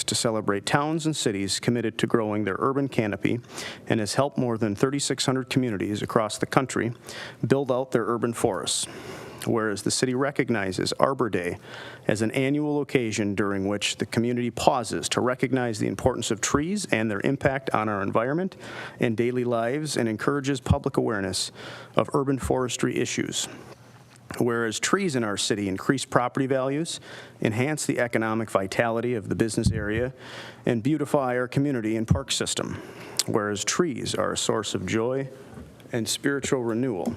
to celebrate towns and cities committed to growing their urban canopy and has helped more than 3,600 communities across the country build out their urban forests. Whereas the city recognizes Arbor Day as an annual occasion during which the community pauses to recognize the importance of trees and their impact on our environment and daily lives, and encourages public awareness of urban forestry issues. Whereas trees in our city increase property values, enhance the economic vitality of the business area, and beautify our community and park system. Whereas trees are a source of joy and spiritual renewal.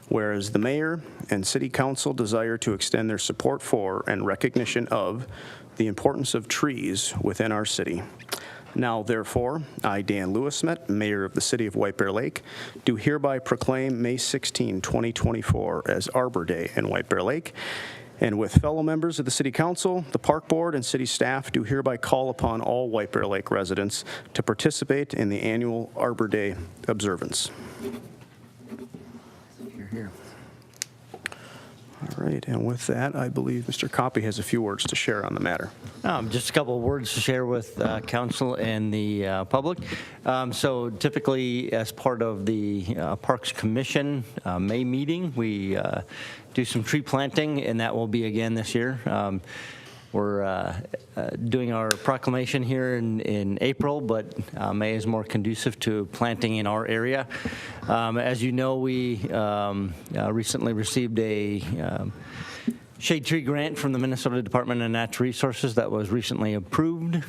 Whereas the mayor and city council desire to extend their support for and recognition of the importance of trees within our city. Now, therefore, I, Dan Lewismet, Mayor of the City of White Bear Lake, do hereby proclaim May 16, 2024 as Arbor Day in White Bear Lake, and with fellow members of the City Council, the Park Board, and City staff do hereby call upon all White Bear Lake residents to participate in the annual Arbor Day observance. Here. All right, and with that, I believe Mr. Copy has a few words to share on the matter. Just a couple of words to share with council and the public. So typically, as part of the Parks Commission May meeting, we do some tree planting, and that will be again this year. We're doing our proclamation here in April, but May is more conducive to planting in our area. As you know, we recently received a shade tree grant from the Minnesota Department of Natural Resources that was recently approved.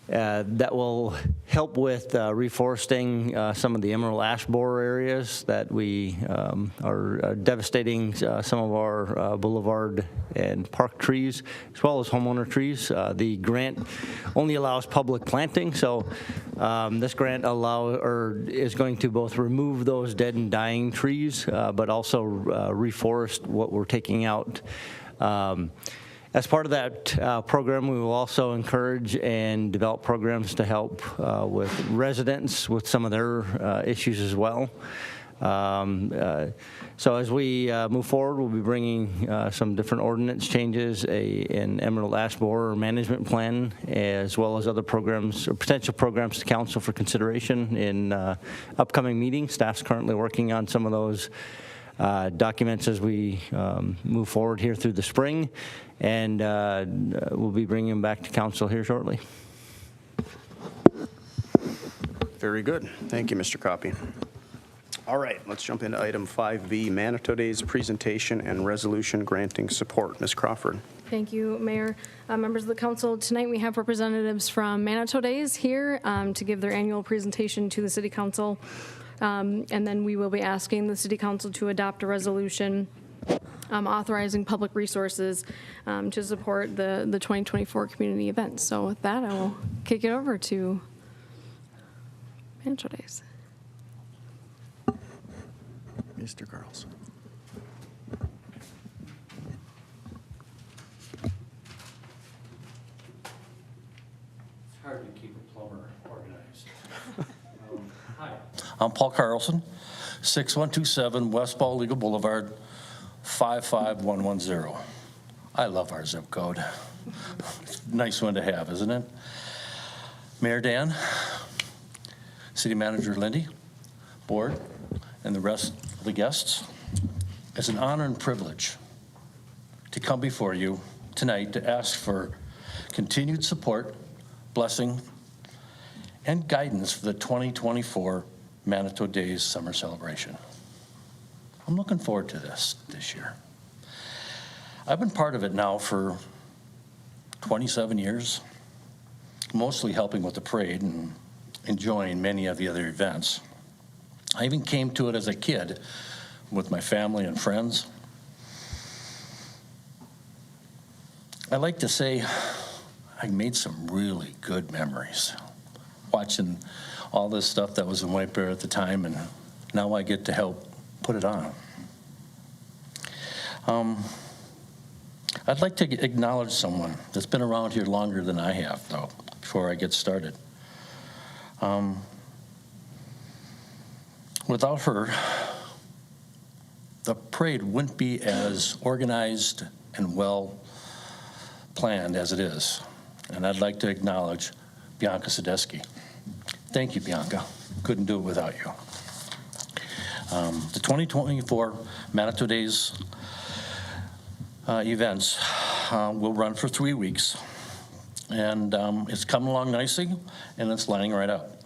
That will help with reforesting some of the emerald ash borer areas that we are devastating some of our boulevard and park trees, as well as homeowner trees. The grant only allows public planting, so this grant is going to both remove those dead and dying trees, but also reforest what we're taking out. As part of that program, we will also encourage and develop programs to help with residents with some of their issues as well. So as we move forward, we'll be bringing some different ordinance changes, an emerald ash borer management plan, as well as other programs or potential programs to council for consideration in upcoming meetings. Staff's currently working on some of those documents as we move forward here through the spring, and we'll be bringing them back to council here shortly. Very good. Thank you, Mr. Copy. All right, let's jump into item 5B, Manitou Day's presentation and resolution granting support. Ms. Crawford. Thank you, Mayor. Members of the council, tonight we have representatives from Manitou Days here to give their annual presentation to the City Council. And then we will be asking the City Council to adopt a resolution authorizing public resources to support the 2024 community events. So with that, I will kick it over to Manitou Days. Mr. Carlson. It's hard to keep a plumber organized. Hi, I'm Paul Carlson, 6127 West Ball Legal Boulevard, 55110. I love our zip code. It's a nice one to have, isn't it? Mayor Dan, City Manager Lindy, Board, and the rest of the guests, it's an honor and privilege to come before you tonight to ask for continued support, blessing, and guidance for the 2024 Manitou Days Summer Celebration. I'm looking forward to this year. I've been part of it now for 27 years, mostly helping with the parade and enjoying many of the other events. I even came to it as a kid with my family and friends. I like to say I made some really good memories watching all this stuff that was in White Bear at the time, and now I get to help put it on. I'd like to acknowledge someone that's been around here longer than I have, though, before I get started. Without her, the parade wouldn't be as organized and well planned as it is. And I'd like to acknowledge Bianca Sadesky. Thank you, Bianca. Couldn't do it without you. The 2024 Manitou Days events will run for 3 weeks. And it's coming along nicely, and it's lining right up.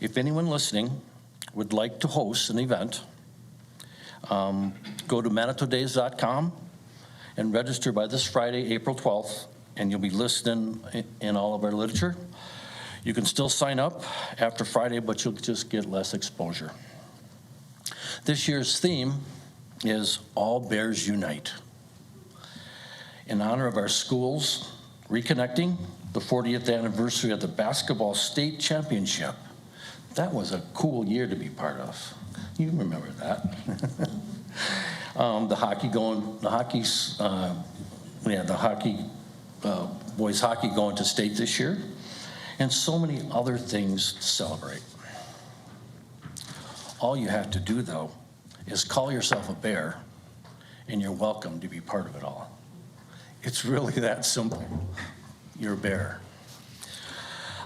If anyone listening would like to host an event, go to manitoudays.com and register by this Friday, April 12th, and you'll be listed in all of our literature. You can still sign up after Friday, but you'll just get less exposure. This year's theme is All Bears Unite. In honor of our schools reconnecting the 40th anniversary of the basketball state championship. That was a cool year to be part of. You remember that. Boys hockey going to state this year, and so many other things to celebrate. All you have to do, though, is call yourself a bear, and you're welcome to be part of it all. It's really that simple. You're a bear.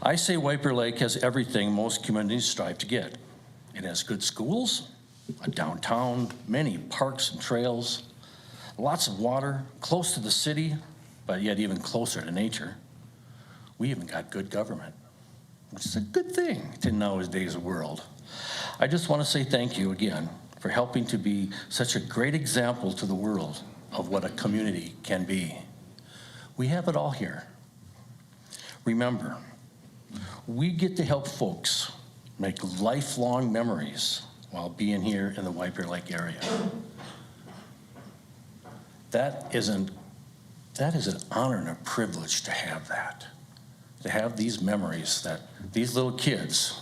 I say White Bear Lake has everything most communities strive to get. It has good schools, a downtown, many parks and trails, lots of water, close to the city, but yet even closer to nature. We even got good government, which is a good thing in nowadays world. I just want to say thank you again for helping to be such a great example to the world of what a community can be. We have it all here. Remember, we get to help folks make lifelong memories while being here in the White Bear Lake area. That is an honor and a privilege to have these memories that these little kids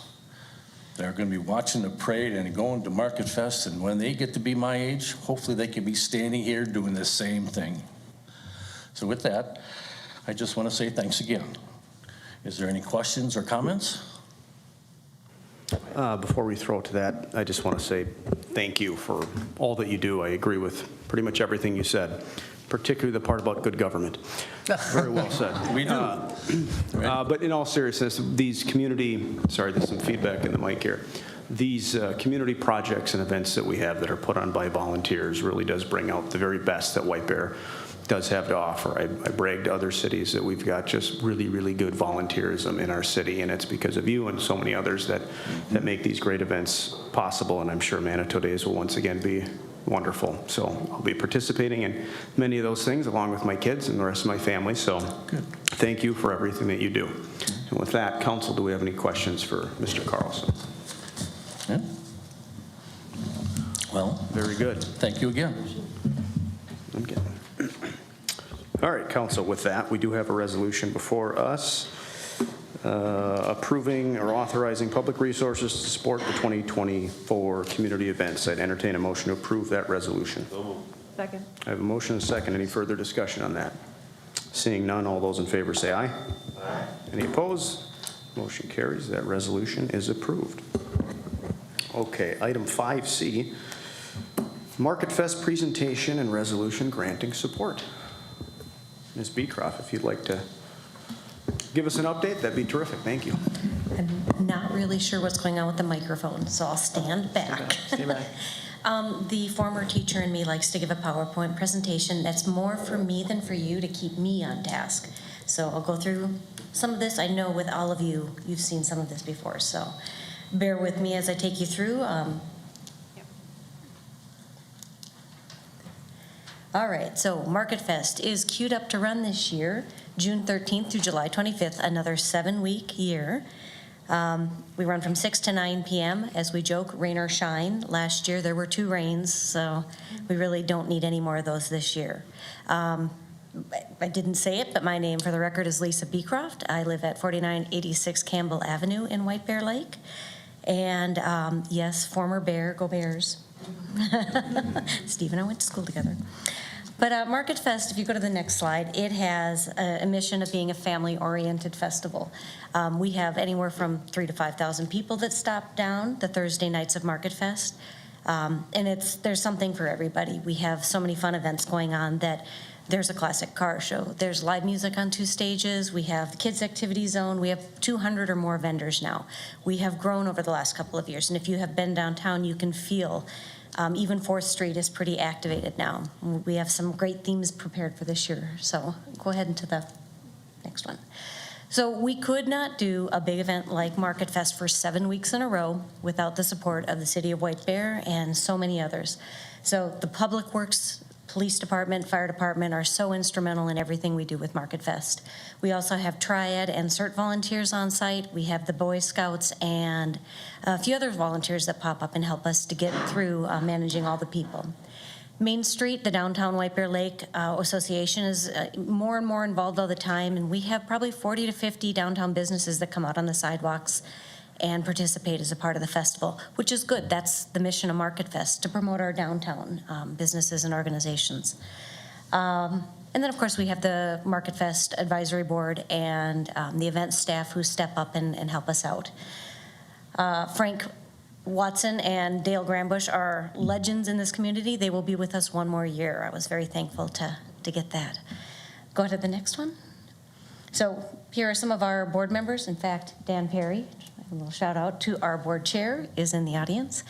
that are going to be watching the parade and going to Market Fest, and when they get to be my age, hopefully they can be standing here doing the same thing. So with that, I just want to say thanks again. Is there any questions or comments? Before we throw it to that, I just want to say thank you for all that you do. I agree with pretty much everything you said, particularly the part about good government. Very well said. We do. But in all seriousness, these sorry, there's some feedback in the mic here. These community projects and events that we have that are put on by volunteers really does bring out the very best that White Bear does have to offer. I brag to other cities that we've got just really, really good volunteerism in our city, and it's because of you and so many others that make these great events possible, and I'm sure Manitou Days will once again be wonderful. So I'll be participating in many of those things along with my kids and the rest of my family, so good. Thank you for everything that you do. And with that, Council, do we have any questions for Mr. Carlson? Yeah. Well, very good. Thank you again. Okay. All right, Council, with that, we do have a resolution before us approving or authorizing public resources to support the 2024 community events. I'd entertain a motion to approve that resolution. Second. I have a motion and a second. Any further discussion on that? Seeing none, all those in favor say aye. Aye. Any opposed? Motion carries. That resolution is approved. Okay, item 5C, Market Fest presentation and resolution granting support. Ms. Beecroft, if you'd like to give us an update, that'd be terrific. Thank you. I'm not really sure what's going on with the microphone, so I'll stand back. Stay back. The former teacher in me likes to give a PowerPoint presentation that's more for me than for you to keep me on task. So I'll go through some of this. I know with all of you, you've seen some of this before, so bear with me as I take you through. All right, so Market Fest is queued up to run this year, June 13th through July 25th, another 7-week year. We run from 6 to 9 p.m. As we joke, rain or shine. Last year there were 2 rains, so we really don't need any more of those this year. I didn't say it, but my name for the record is Lisa Beecroft. I live at 4986 Campbell Avenue in White Bear Lake. And yes, former Bear, go Bears. Steve and I went to school together. But Market Fest, if you go to the next slide, it has a mission of being a family-oriented festival. We have anywhere from 3,000 to 5,000 people that stop down the Thursday nights of Market Fest. And there's something for everybody. We have so many fun events going on that There's a classic car show. There's live music on 2 stages. We have the kids activity zone. We have 200 or more vendors now. We have grown over the last couple of years. And if you have been downtown, you can feel even 4th Street is pretty activated now. We have some great themes prepared for this year. So go ahead into the next one. So we could not do a big event like Market Fest for 7 weeks in a row without the support of the City of White Bear and so many others. So the Public Works, Police Department, Fire Department are so instrumental in everything we do with Market Fest. We also have Triad and CERT volunteers on site. We have the Boy Scouts and a few other volunteers that pop up and help us to get through managing all the people. Main Street, the Downtown White Bear Lake Association is more and more involved all the time, and we have probably 40 to 50 downtown businesses that come out on the sidewalks and participate as a part of the festival, which is good. That's the mission of Market Fest, to promote our downtown businesses and organizations. And then, of course, we have the Market Fest Advisory Board and the event staff who step up and help us out. Frank Watson and Dale Grambush are legends in this community. They will be with us one more year. I was very thankful to get that. Go ahead to the next one. So here are some of our board members. In fact, Dan Perry, a little shout out to our board chair, is in the audience.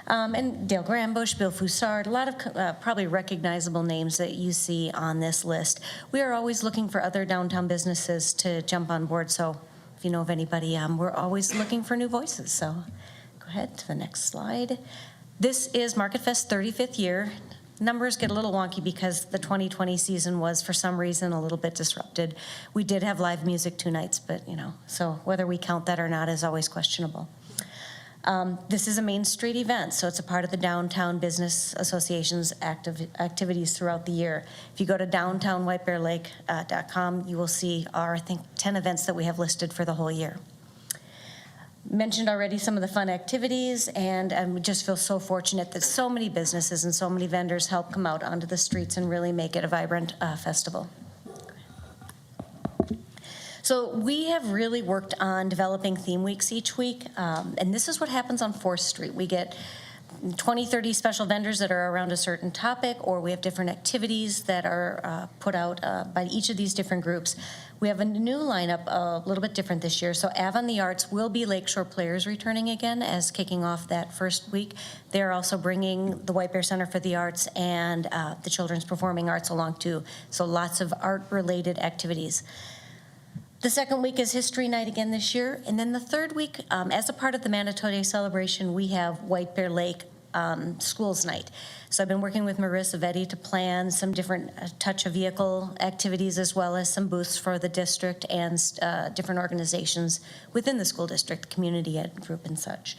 And Dale Grambush, Bill Foussard, a lot of probably recognizable names that you see on this list. We are always looking for other downtown businesses to jump on board. So if you know of anybody, we're always looking for new voices. So go ahead to the next slide. This is Market Fest 35th year. Numbers get a little wonky because the 2020 season was, for some reason, a little bit disrupted. We did have live music 2 nights, but, so whether we count that or not is always questionable. This is a Main Street event, so it's a part of the Downtown Business Association's activities throughout the year. If you go to downtownwhitebearlake.com, you will see our, I think, 10 events that we have listed for the whole year. Mentioned already some of the fun activities, and we just feel so fortunate that so many businesses and so many vendors help come out onto the streets and really make it a vibrant festival. So we have really worked on developing theme weeks each week, and this is what happens on 4th Street. We get 20, 30 special vendors that are around a certain topic, or we have different activities that are put out by each of these different groups. We have a new lineup, a little bit different this year. So Avon the Arts will be Lakeshore Players returning again as kicking off that first week. They're also bringing the White Bear Center for the Arts and the Children's Performing Arts along too. So lots of art-related activities. The second week is History Night again this year. And then the third week, as a part of the Manitou Day celebration, we have White Bear Lake Schools Night. So I've been working with Marissa Vetti to plan some different touch a vehicle activities, as well as some booths for the district and different organizations within the school district, community ed group and such.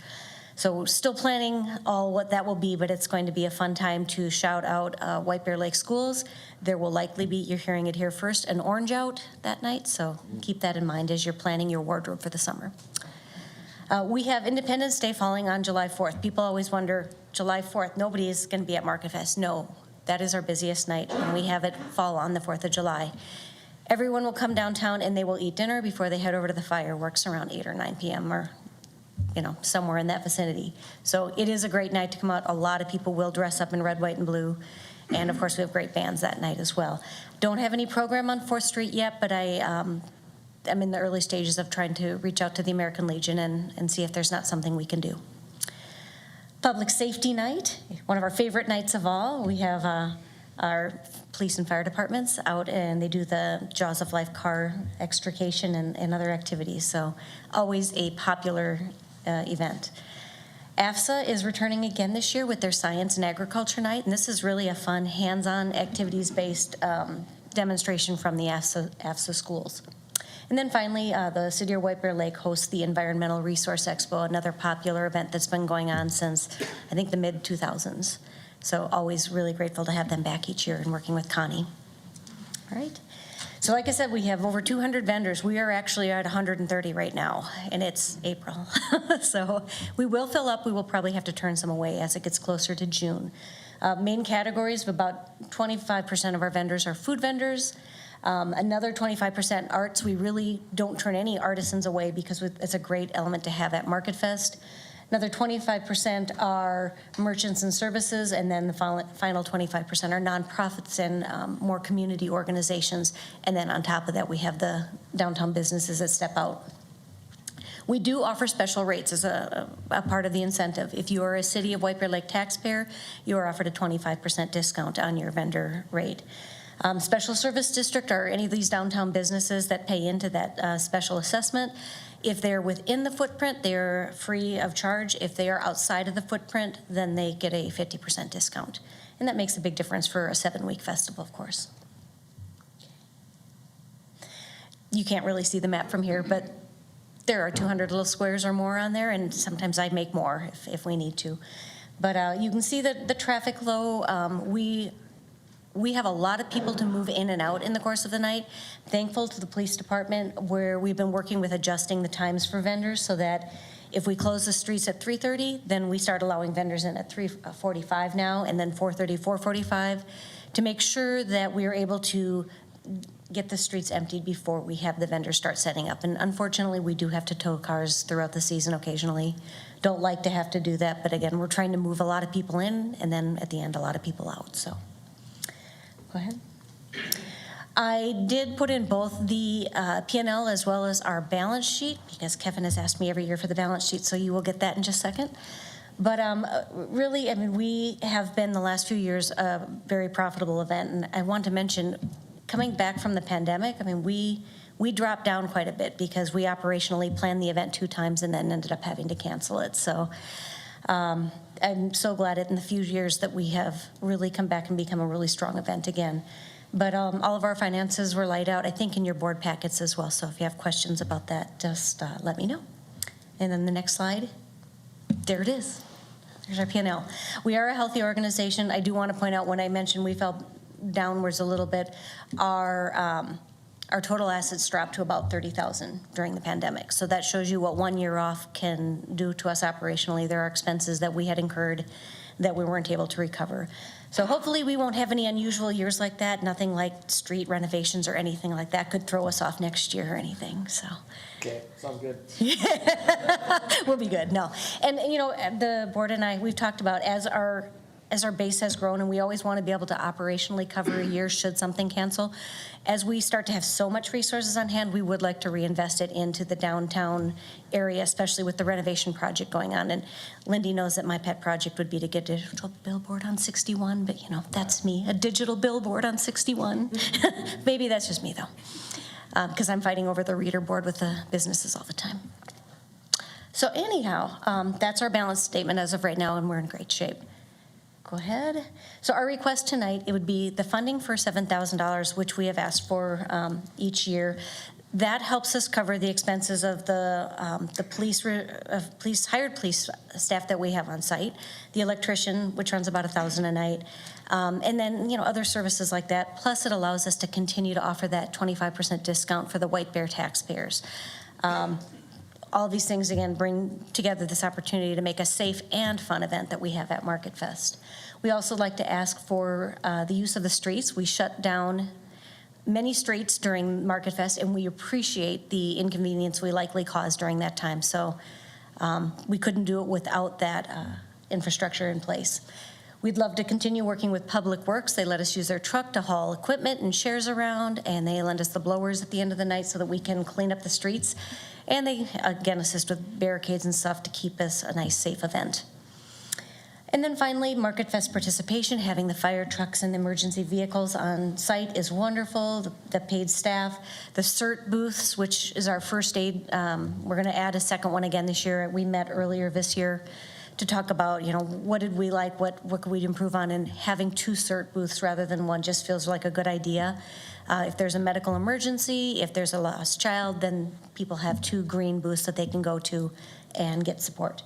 So still planning all what that will be, but it's going to be a fun time to shout out White Bear Lake Schools. There will likely be, you're hearing it here first, an orange out that night, so keep that in mind as you're planning your wardrobe for the summer. We have Independence Day falling on July 4th. People always wonder, July 4th, nobody is going to be at Market Fest. No, that is our busiest night, and we have it fall on the 4th of July. Everyone will come downtown and they will eat dinner before they head over to the fireworks around 8 or 9 p.m. or somewhere in that vicinity. So it is a great night to come out. A lot of people will dress up in red, white, and blue. And of course, we have great bands that night as well. Don't have any program on 4th Street yet, but I'm in the early stages of trying to reach out to the American Legion and see if there's not something we can do. Public Safety Night, one of our favorite nights of all. We have our police and fire departments out, and they do the Jaws of Life car extrication and other activities. So always a popular event. AFSA is returning again this year with their Science and Agriculture Night, and this is really a fun, hands-on, activities-based demonstration from the AFSA schools. And then finally, the City of White Bear Lake hosts the Environmental Resource Expo, another popular event that's been going on since, I think, the mid-2000s. So always really grateful to have them back each year and working with Connie. All right. So like I said, we have over 200 vendors. We are actually at 130 right now, and it's April. So we will fill up. We will probably have to turn some away as it gets closer to June. Main categories of about 25% of our vendors are food vendors. Another 25% arts. We really don't turn any artisans away because it's a great element to have at Market Fest. Another 25% are merchants and services, and then the final 25% are nonprofits and more community organizations. And then on top of that, we have the downtown businesses that step out. We do offer special rates as a part of the incentive. If you are a City of White Bear Lake taxpayer, you are offered a 25% discount on your vendor rate. Special service district are any of these downtown businesses that pay into that special assessment. If they're within the footprint, they're free of charge. If they are outside of the footprint, then they get a 50% discount. And that makes a big difference for a 7-week festival, of course. You can't really see the map from here, but there are 200 little squares or more on there, and sometimes I make more if we need to. But you can see the traffic low. We have a lot of people to move in and out in the course of the night. Thankful to the police department where we've been working with adjusting the times for vendors so that if we close the streets at 3:30, then we start allowing vendors in at 3:45 now, and then 4:30, 4:45, to make sure that we are able to get the streets emptied before we have the vendors start setting up. And unfortunately, we do have to tow cars throughout the season occasionally. Don't like to have to do that, but again, we're trying to move a lot of people in, and then at the end, a lot of people out, so. Go ahead. I did put in both the P&L as well as our balance sheet, because Kevin has asked me every year for the balance sheet, so you will get that in just a second. But really, I mean, we have been the last few years a very profitable event, and I want to mention, coming back from the pandemic, I mean, we dropped down quite a bit because we operationally planned the event 2 times and then ended up having to cancel it. So I'm so glad in the few years that we have really come back and become a really strong event again. But all of our finances were laid out, I think, in your board packets as well. So if you have questions about that, just let me know. And then the next slide, there it is. There's our P&L. We are a healthy organization. I do want to point out, when I mentioned we fell downwards a little bit, our total assets dropped to about 30,000 during the pandemic. So that shows you what 1 year off can do to us operationally. There are expenses that we had incurred that we weren't able to recover. So hopefully we won't have any unusual years like that. Nothing like street renovations or anything like that could throw us off next year or anything, so. Okay, sounds good. We'll be good, no. And you know, the board and I, we've talked about as our base has grown, and we always want to be able to operationally cover a year should something cancel. As we start to have so much resources on hand, we would like to reinvest it into the downtown area, especially with the renovation project going on. And Lindy knows that my pet project would be to get a digital billboard on 61, but you know, that's me, a digital billboard on 61. Maybe that's just me though, because I'm fighting over the reader board with the businesses all the time. So anyhow, that's our balance statement as of right now, and we're in great shape. Go ahead. So our request tonight, it would be the funding for $7,000, which we have asked for each year. That helps us cover the expenses of the hired police staff that we have on site, the electrician, which runs about $1,000 a night, and then other services like that. Plus, it allows us to continue to offer that 25% discount for the White Bear taxpayers. All these things, again, bring together this opportunity to make a safe and fun event that we have at Market Fest. We also like to ask for the use of the streets. We shut down many streets during Market Fest, and we appreciate the inconvenience we likely caused during that time. So we couldn't do it without that infrastructure in place. We'd love to continue working with Public Works. They let us use their truck to haul equipment and shares around, and they lend us the blowers at the end of the night so that we can clean up the streets. And they, again, assist with barricades and stuff to keep us a nice, safe event. And then finally, Market Fest participation, having the fire trucks and emergency vehicles on site is wonderful. The paid staff, the CERT booths, which is our first aid. We're going to add a second one again this year. We met earlier this year to talk about, what did we like, what could we improve on, and having 2 CERT booths rather than 1 just feels like a good idea. If there's a medical emergency, if there's a lost child, then people have 2 green booths that they can go to and get support.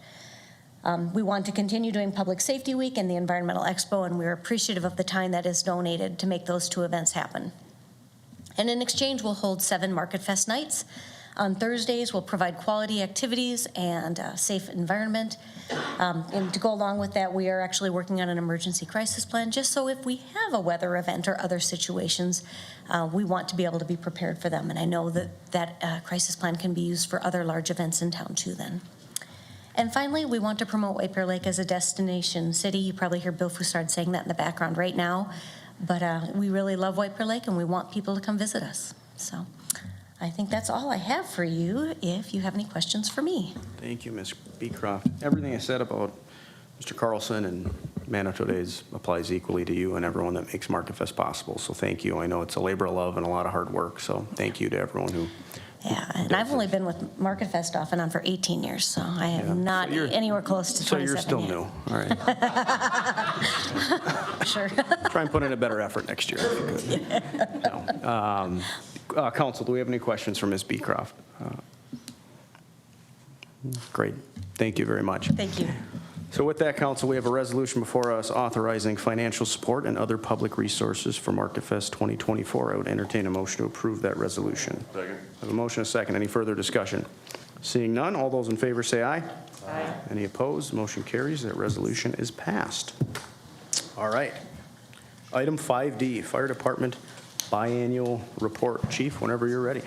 We want to continue doing Public Safety Week and the Environmental Expo, and we're appreciative of the time that is donated to make those 2 events happen. And in exchange, we'll hold 7 Market Fest nights. On Thursdays, we'll provide quality activities and a safe environment. And to go along with that, we are actually working on an emergency crisis plan, just so if we have a weather event or other situations, we want to be able to be prepared for them. And I know that crisis plan can be used for other large events in town too then. And finally, we want to promote White Bear Lake as a destination city. You probably hear Bill Foussard saying that in the background right now. But we really love White Bear Lake, and we want people to come visit us. So I think that's all I have for you, if you have any questions for me. Thank you, Ms. Beecroft. Everything I said about Mr. Carlson and Manitou Days applies equally to you and everyone that makes Market Fest possible. So thank you. I know it's a labor of love and a lot of hard work. So thank you to everyone who. Yeah, and I've only been with Market Fest off and on for 18 years, so I am Yeah. not So you're- anywhere close to 27 So you're still yet. new. All right. Sure. Try and put in a better effort next year if you could. No. Council, do we have any questions for Ms. Beecroft? Great. Thank you very much. Thank you. So with that, Council, we have a resolution before us authorizing financial support and other public resources for Market Fest 2024. I would entertain a motion to approve that resolution. Second. I have a motion and a second. Any further discussion? Seeing none, all those in favor say aye. Aye. Any opposed? Motion carries. That resolution is passed. All right. Item 5D, Fire Department Biannual Report. Chief, whenever you're ready.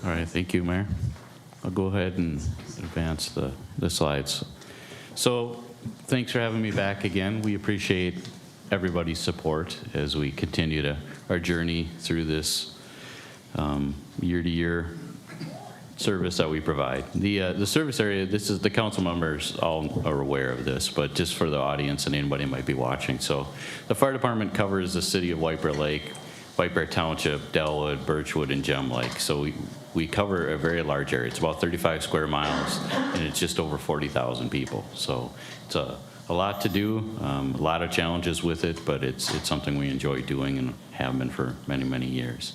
All right, thank you, Mayor. I'll go ahead and advance the slides. So thanks for having me back again. We appreciate everybody's support as we continue our journey through this year-to-year service that we provide. The service area, this is the council members all are aware of this, but just for the audience and anybody who might be watching. So the fire department covers the city of White Bear Lake, White Bear Township, Delwood, Birchwood, and Gem Lake. So we cover a very large area. It's about 35 square miles, and it's just over 40,000 people. So it's a lot to do, a lot of challenges with it, but it's something we enjoy doing and have been for many, many years.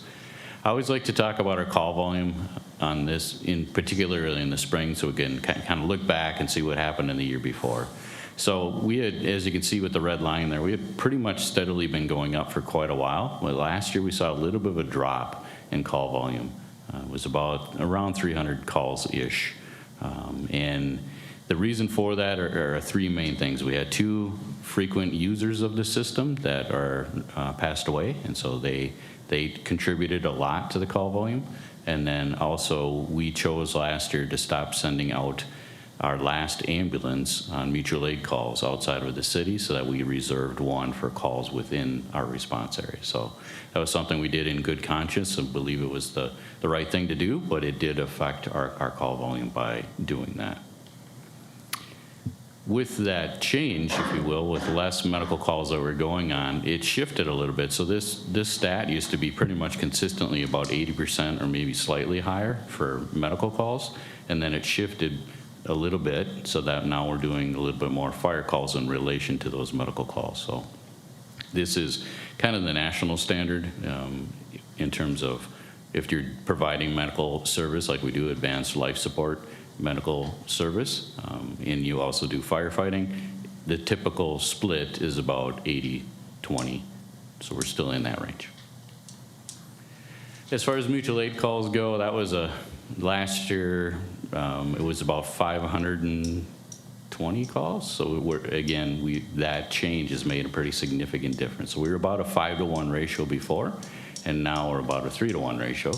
I always like to talk about our call volume on this, particularly in the spring, so we can kind of look back and see what happened in the year before. So we had, as you can see with the red line there, we had pretty much steadily been going up for quite a while. Well, last year we saw a little bit of a drop in call volume. It was about around 300 calls-ish. And the reason for that are three main things. We had two frequent users of the system that are passed away, and so they contributed a lot to the call volume. And then also we chose last year to stop sending out our last ambulance on mutual aid calls outside of the city, so that we reserved one for calls within our response area. So that was something we did in good conscience and believe it was the right thing to do, but it did affect our call volume by doing that. With that change, if you will, with less medical calls that were going on, it shifted a little bit. So this stat used to be pretty much consistently about 80% or maybe slightly higher for medical calls, and then it shifted a little bit so that now we're doing a little bit more fire calls in relation to those medical calls. So this is kind of the national standard in terms of if you're providing medical service like we do advanced life support medical service, and you also do firefighting, the typical split is about 80-20, so we're still in that range. As far as mutual aid calls go, that was last year, it was about 520 calls. So that change has made a pretty significant difference. So we were about a 5-to-1 ratio before, and now we're about a 3-to-1 ratio,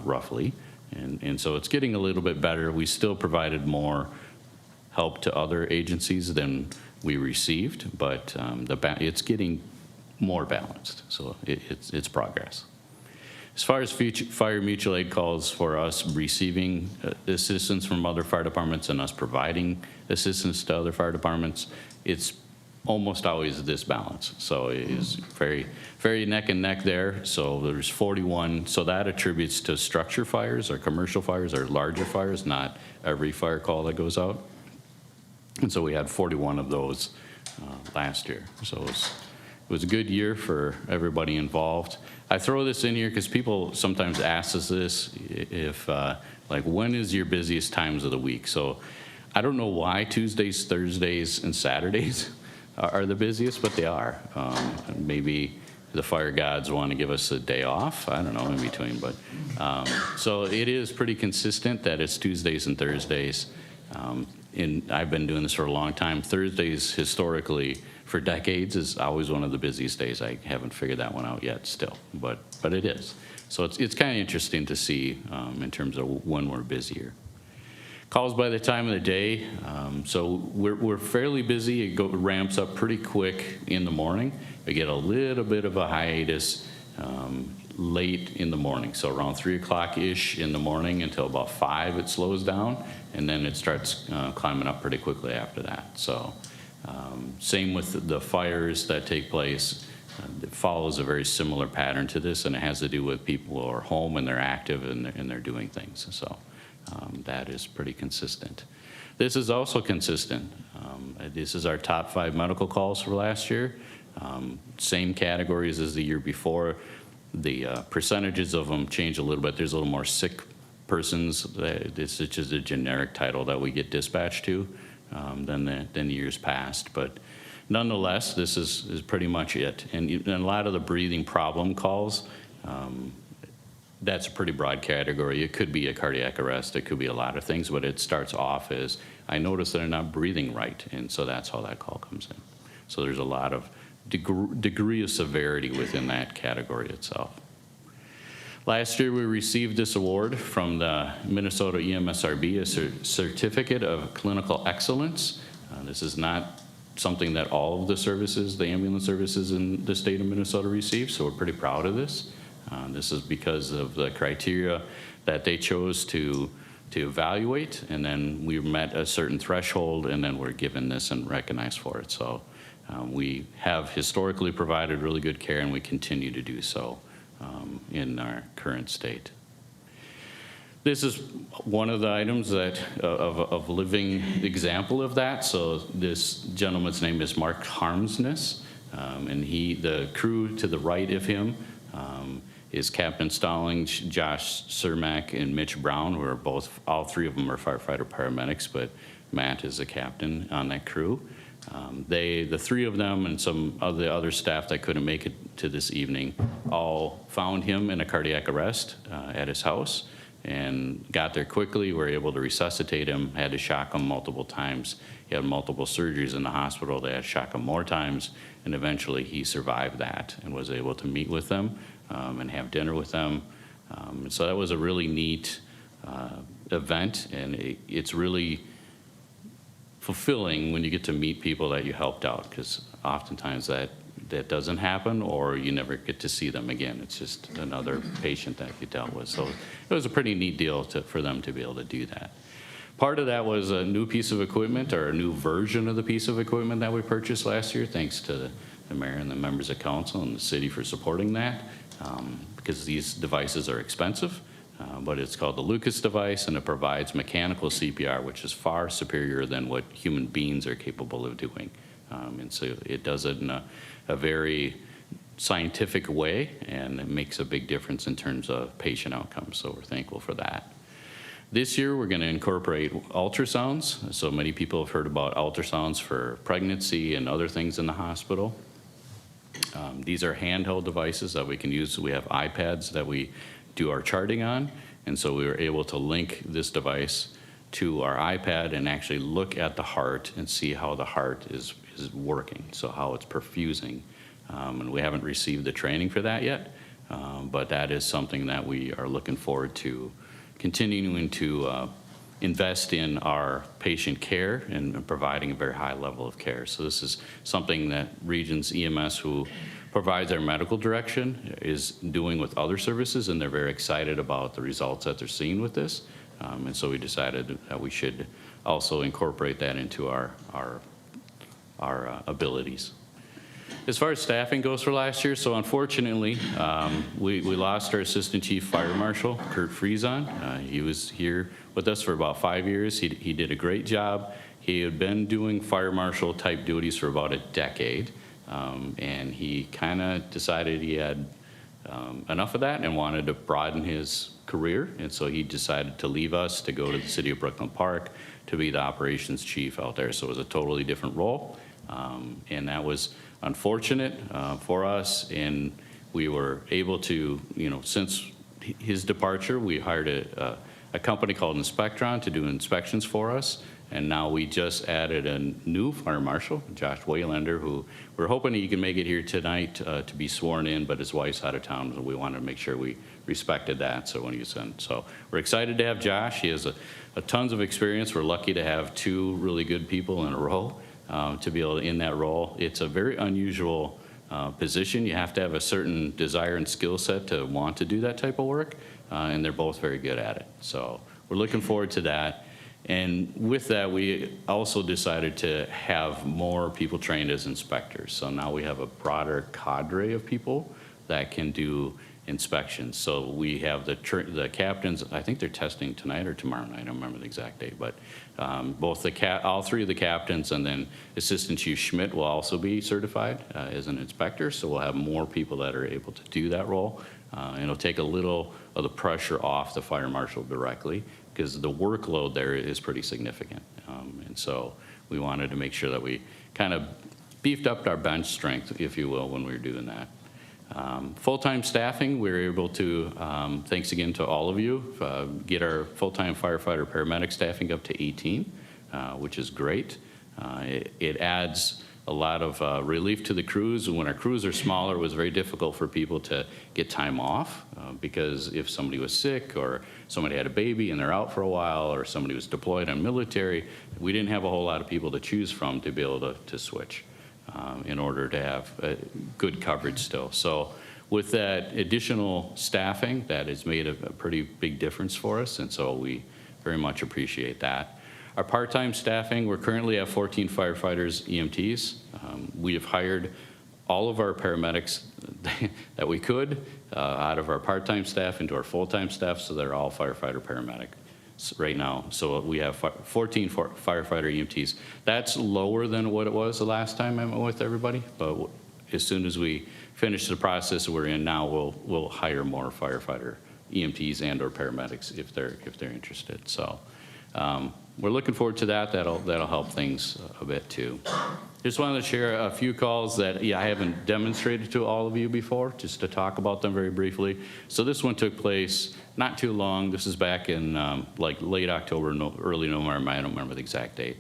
roughly. And so it's getting a little bit better. We still provided more help to other agencies than we received, but it's getting more balanced. So it's progress. As far as fire mutual aid calls for us receiving assistance from other fire departments and us providing assistance to other fire departments, it's almost always this balance. So it is very, very neck and neck there. So there's 41. So that attributes to structure fires or commercial fires or larger fires, not every fire call that goes out. And so we had 41 of those last year. So it was a good year for everybody involved. I throw this in here because people sometimes ask us this, if like, when is your busiest times of the week? So I don't know why Tuesdays, Thursdays, and Saturdays are the busiest, but they are. Maybe the fire gods want to give us a day off. I don't know, in between. But so it is pretty consistent that it's Tuesdays and Thursdays. And I've been doing this for a long time. Thursdays, historically, for decades, is always one of the busiest days. I haven't figured that one out yet still, but it is. So it's kind of interesting to see in terms of when we're busier. Calls by the time of the day. So we're fairly busy. It ramps up pretty quick in the morning. We get a little bit of a hiatus late in the morning. So around 3 o'clock-ish in the morning until about 5, it slows down, and then it starts climbing up pretty quickly after that. So same with the fires that take place. It follows a very similar pattern to this, and it has to do with people who are home and they're active and they're doing things. So that is pretty consistent. This is also consistent. This is our top 5 medical calls for last year. Same categories as the year before. The percentages of them change a little bit. There's a little more sick persons. This is just a generic title that we get dispatched to than the years past. But nonetheless, this is pretty much it. And a lot of the breathing problem calls, that's a pretty broad category. It could be a cardiac arrest. It could be a lot of things, but it starts off as, I notice that I'm not breathing right. And so that's how that call comes in. So there's a lot of degree of severity within that category itself. Last year, we received this award from the Minnesota EMSRB, a Certificate of Clinical Excellence. This is not something that all of the services, the ambulance services in the state of Minnesota receive, so we're pretty proud of this. This is because of the criteria that they chose to evaluate, and then we met a certain threshold, and then we're given this and recognized for it. So we have historically provided really good care, and we continue to do so in our current state. This is one of the items that of living example of that. So this gentleman's name is Mark Harmsness, and the crew to the right of him is Captain Stallings, Josh Cermak, and Mitch Brown, who are all 3 of them are firefighter paramedics, but Matt is the captain on that crew. The 3 of them and some of the other staff that couldn't make it to this evening all found him in a cardiac arrest at his house and got there quickly, were able to resuscitate him, had to shock him multiple times. He had multiple surgeries in the hospital. They had to shock him more times, and eventually he survived that and was able to meet with them and have dinner with them. So that was a really neat event, and it's really fulfilling when you get to meet people that you helped out, because oftentimes that doesn't happen, or you never get to see them again. It's just another patient that you dealt with. So it was a pretty neat deal for them to be able to do that. Part of that was a new piece of equipment, or a new version of the piece of equipment that we purchased last year, thanks to the mayor and the members of council and the city for supporting that, because these devices are expensive. But it's called the Lucas device, and it provides mechanical CPR, which is far superior than what human beings are capable of doing. And so it does it in a very scientific way, and it makes a big difference in terms of patient outcomes. So we're thankful for that. This year, we're going to incorporate ultrasounds. So many people have heard about ultrasounds for pregnancy and other things in the hospital. These are handheld devices that we can use. We have iPads that we do our charting on, and so we were able to link this device to our iPad and actually look at the heart and see how the heart is working, so how it's perfusing. And we haven't received the training for that yet, but that is something that we are looking forward to continuing to invest in our patient care and providing a very high level of care. So this is something that Regions EMS, who provides our medical direction, is doing with other services, and they're very excited about the results that they're seeing with this. And so we decided that we should also incorporate that into our abilities. As far as staffing goes for last year, so unfortunately, we lost our Assistant Chief Fire Marshal, Kurt Friesen. He was here with us for about 5 years. He did a great job. He had been doing fire marshal type duties for about a decade, and he kind of decided he had enough of that and wanted to broaden his career, and so he decided to leave us to go to the city of Brooklyn Park to be the operations chief out there. So it was a totally different role, and that was unfortunate for us, and we were able to, since his departure, we hired a company called Inspectron to do inspections for us, And now we just added a new fire marshal, Josh Waylander, who we're hoping he can make it here tonight to be sworn in, but his wife's out of town, so we wanted to make sure we respected that. So when he was in, so we're excited to have Josh. He has a tons of experience. We're lucky to have two really good people in a row to be able to in that role. It's a very unusual position. You have to have a certain desire and skill set to want to do that type of work, and they're both very good at it. So we're looking forward to that. And with that, we also decided to have more people trained as inspectors. So now we have a broader cadre of people that can do inspections. So we have the captains, I think they're testing tonight or tomorrow night, I don't remember the exact date, but both all three of the captains, and then Assistant Chief Schmidt will also be certified as an inspector. So we'll have more people that are able to do that role. And it'll take a little of the pressure off the fire marshal directly, because the workload there is pretty significant. And so we wanted to make sure that we kind of beefed up our bench strength, if you will, when we were doing that. Full-time staffing, we were able to, thanks again to all of you, get our full-time firefighter paramedic staffing up to 18, which is great. It adds a lot of relief to the crews. When our crews are smaller, it was very difficult for people to get time off because if somebody was sick or somebody had a baby and they're out for a while or somebody was deployed on military, we didn't have a whole lot of people to choose from to be able to switch in order to have good coverage still. So with that additional staffing, that has made a pretty big difference for us, and so we very much appreciate that. Our part-time staffing, we're currently at 14 firefighters, EMTs. We have hired all of our paramedics that we could out of our part-time staff into our full-time staff, so they're all firefighter paramedic right now. So we have 14 firefighter EMTs. That's lower than what it was the last time I met with everybody, but as soon as we finish the process we're in now, we'll hire more firefighter EMTs and or paramedics if they're interested. So we're looking forward to that. That'll help things a bit too. Just wanted to share a few calls that I haven't demonstrated to all of you before, just to talk about them very briefly. So this one took place not too long. This is back in like late October, early November. I don't remember the exact date.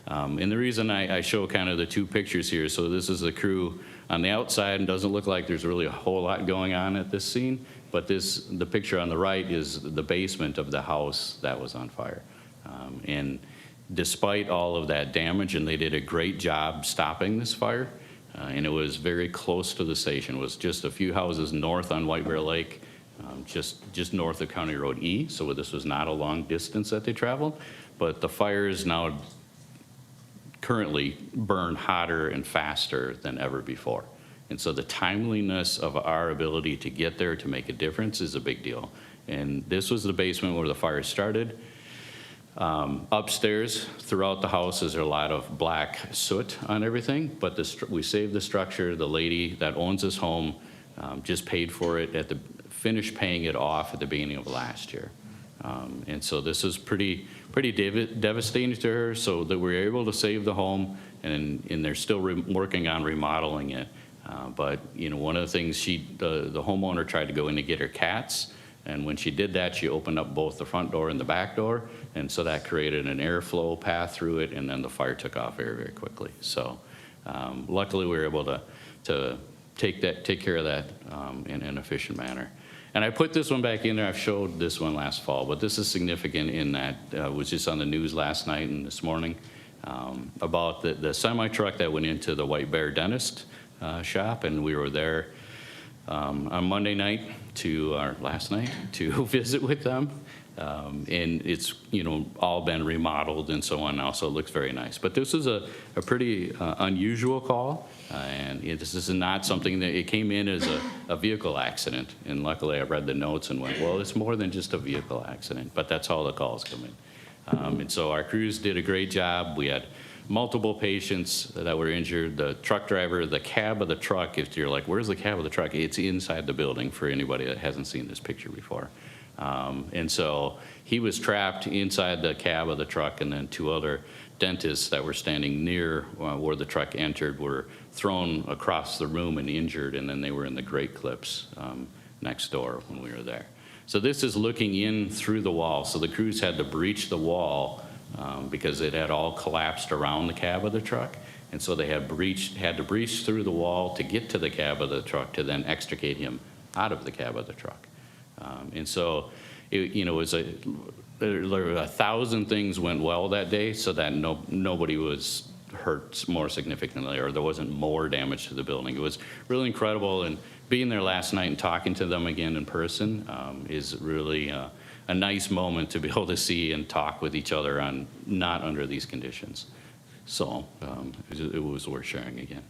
And the reason I show kind of the two pictures here, so this is the crew on the outside, and doesn't look like there's really a whole lot going on at this scene, but the picture on the right is the basement of the house that was on fire. And despite all of that damage, and they did a great job stopping this fire, and it was very close to the station. It was just a few houses north on White Bear Lake, just north of County Road E, so this was not a long distance that they traveled, but the fires now currently burn hotter and faster than ever before. And so the timeliness of our ability to get there to make a difference is a big deal. And this was the basement where the fire started. Upstairs, throughout the house, is a lot of black soot on everything, but we saved the structure. The lady that owns this home just paid for it finished paying it off at the beginning of last year. And so this is pretty devastating to her, so that we were able to save the home, and they're still working on remodeling it. But you know, one of the things the homeowner tried to go in to get her cats, and when she did that, she opened up both the front door and the back door, and so that created an airflow path through it, and then the fire took off very, very quickly. So luckily we were able to take care of that in an efficient manner. And I put this one back in there. I've showed this one last fall, but this is significant in that it was just on the news last night and this morning about the semi-truck that went into the White Bear dentist shop, and we were there on Monday night last night to visit with them. And it's, all been remodeled and so on now, so it looks very nice. But this is a pretty unusual call, and this is not something that it came in as a vehicle accident. And luckily I read the notes and went, well, it's more than just a vehicle accident, but that's how the calls come in. And so our crews did a great job. We had multiple patients that were injured. The truck driver, the cab of the truck, if you're like, where's the cab of the truck? It's inside the building for anybody that hasn't seen this picture before. And so he was trapped inside the cab of the truck, and then two other dentists that were standing near where the truck entered were thrown across the room and injured, and then they were in the grate clips next door when we were there. So this is looking in through the wall. So the crews had to breach the wall because it had all collapsed around the cab of the truck. And so they had to breach through the wall to get to the cab of the truck to then extricate him out of the cab of the truck. And so, it was there were 1,000 things went well that day, so that nobody was hurt more significantly, or there wasn't more damage to the building. It was really incredible, and being there last night and talking to them again in person is really a nice moment to be able to see and talk with each other on not under these conditions. So it was worth sharing again.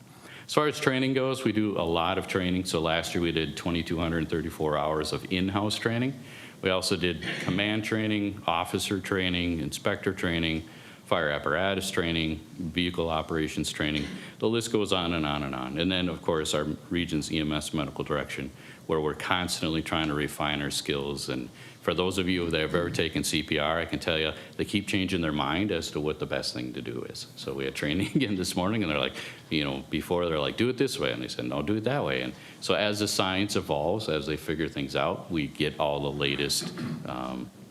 As far as training goes, we do a lot of training. So last year we did 2,234 hours of in-house training. We also did command training, officer training, inspector training, fire apparatus training, vehicle operations training. The list goes on and on and on. And then, of course, our region's EMS medical direction, where we're constantly trying to refine our skills. And for those of you that have ever taken CPR, I can tell you they keep changing their mind as to what the best thing to do is. So we had training again this morning, and they're like, before they're like, do it this way. And they said, no, do it that way. And so as the science evolves, as they figure things out, we get all the latest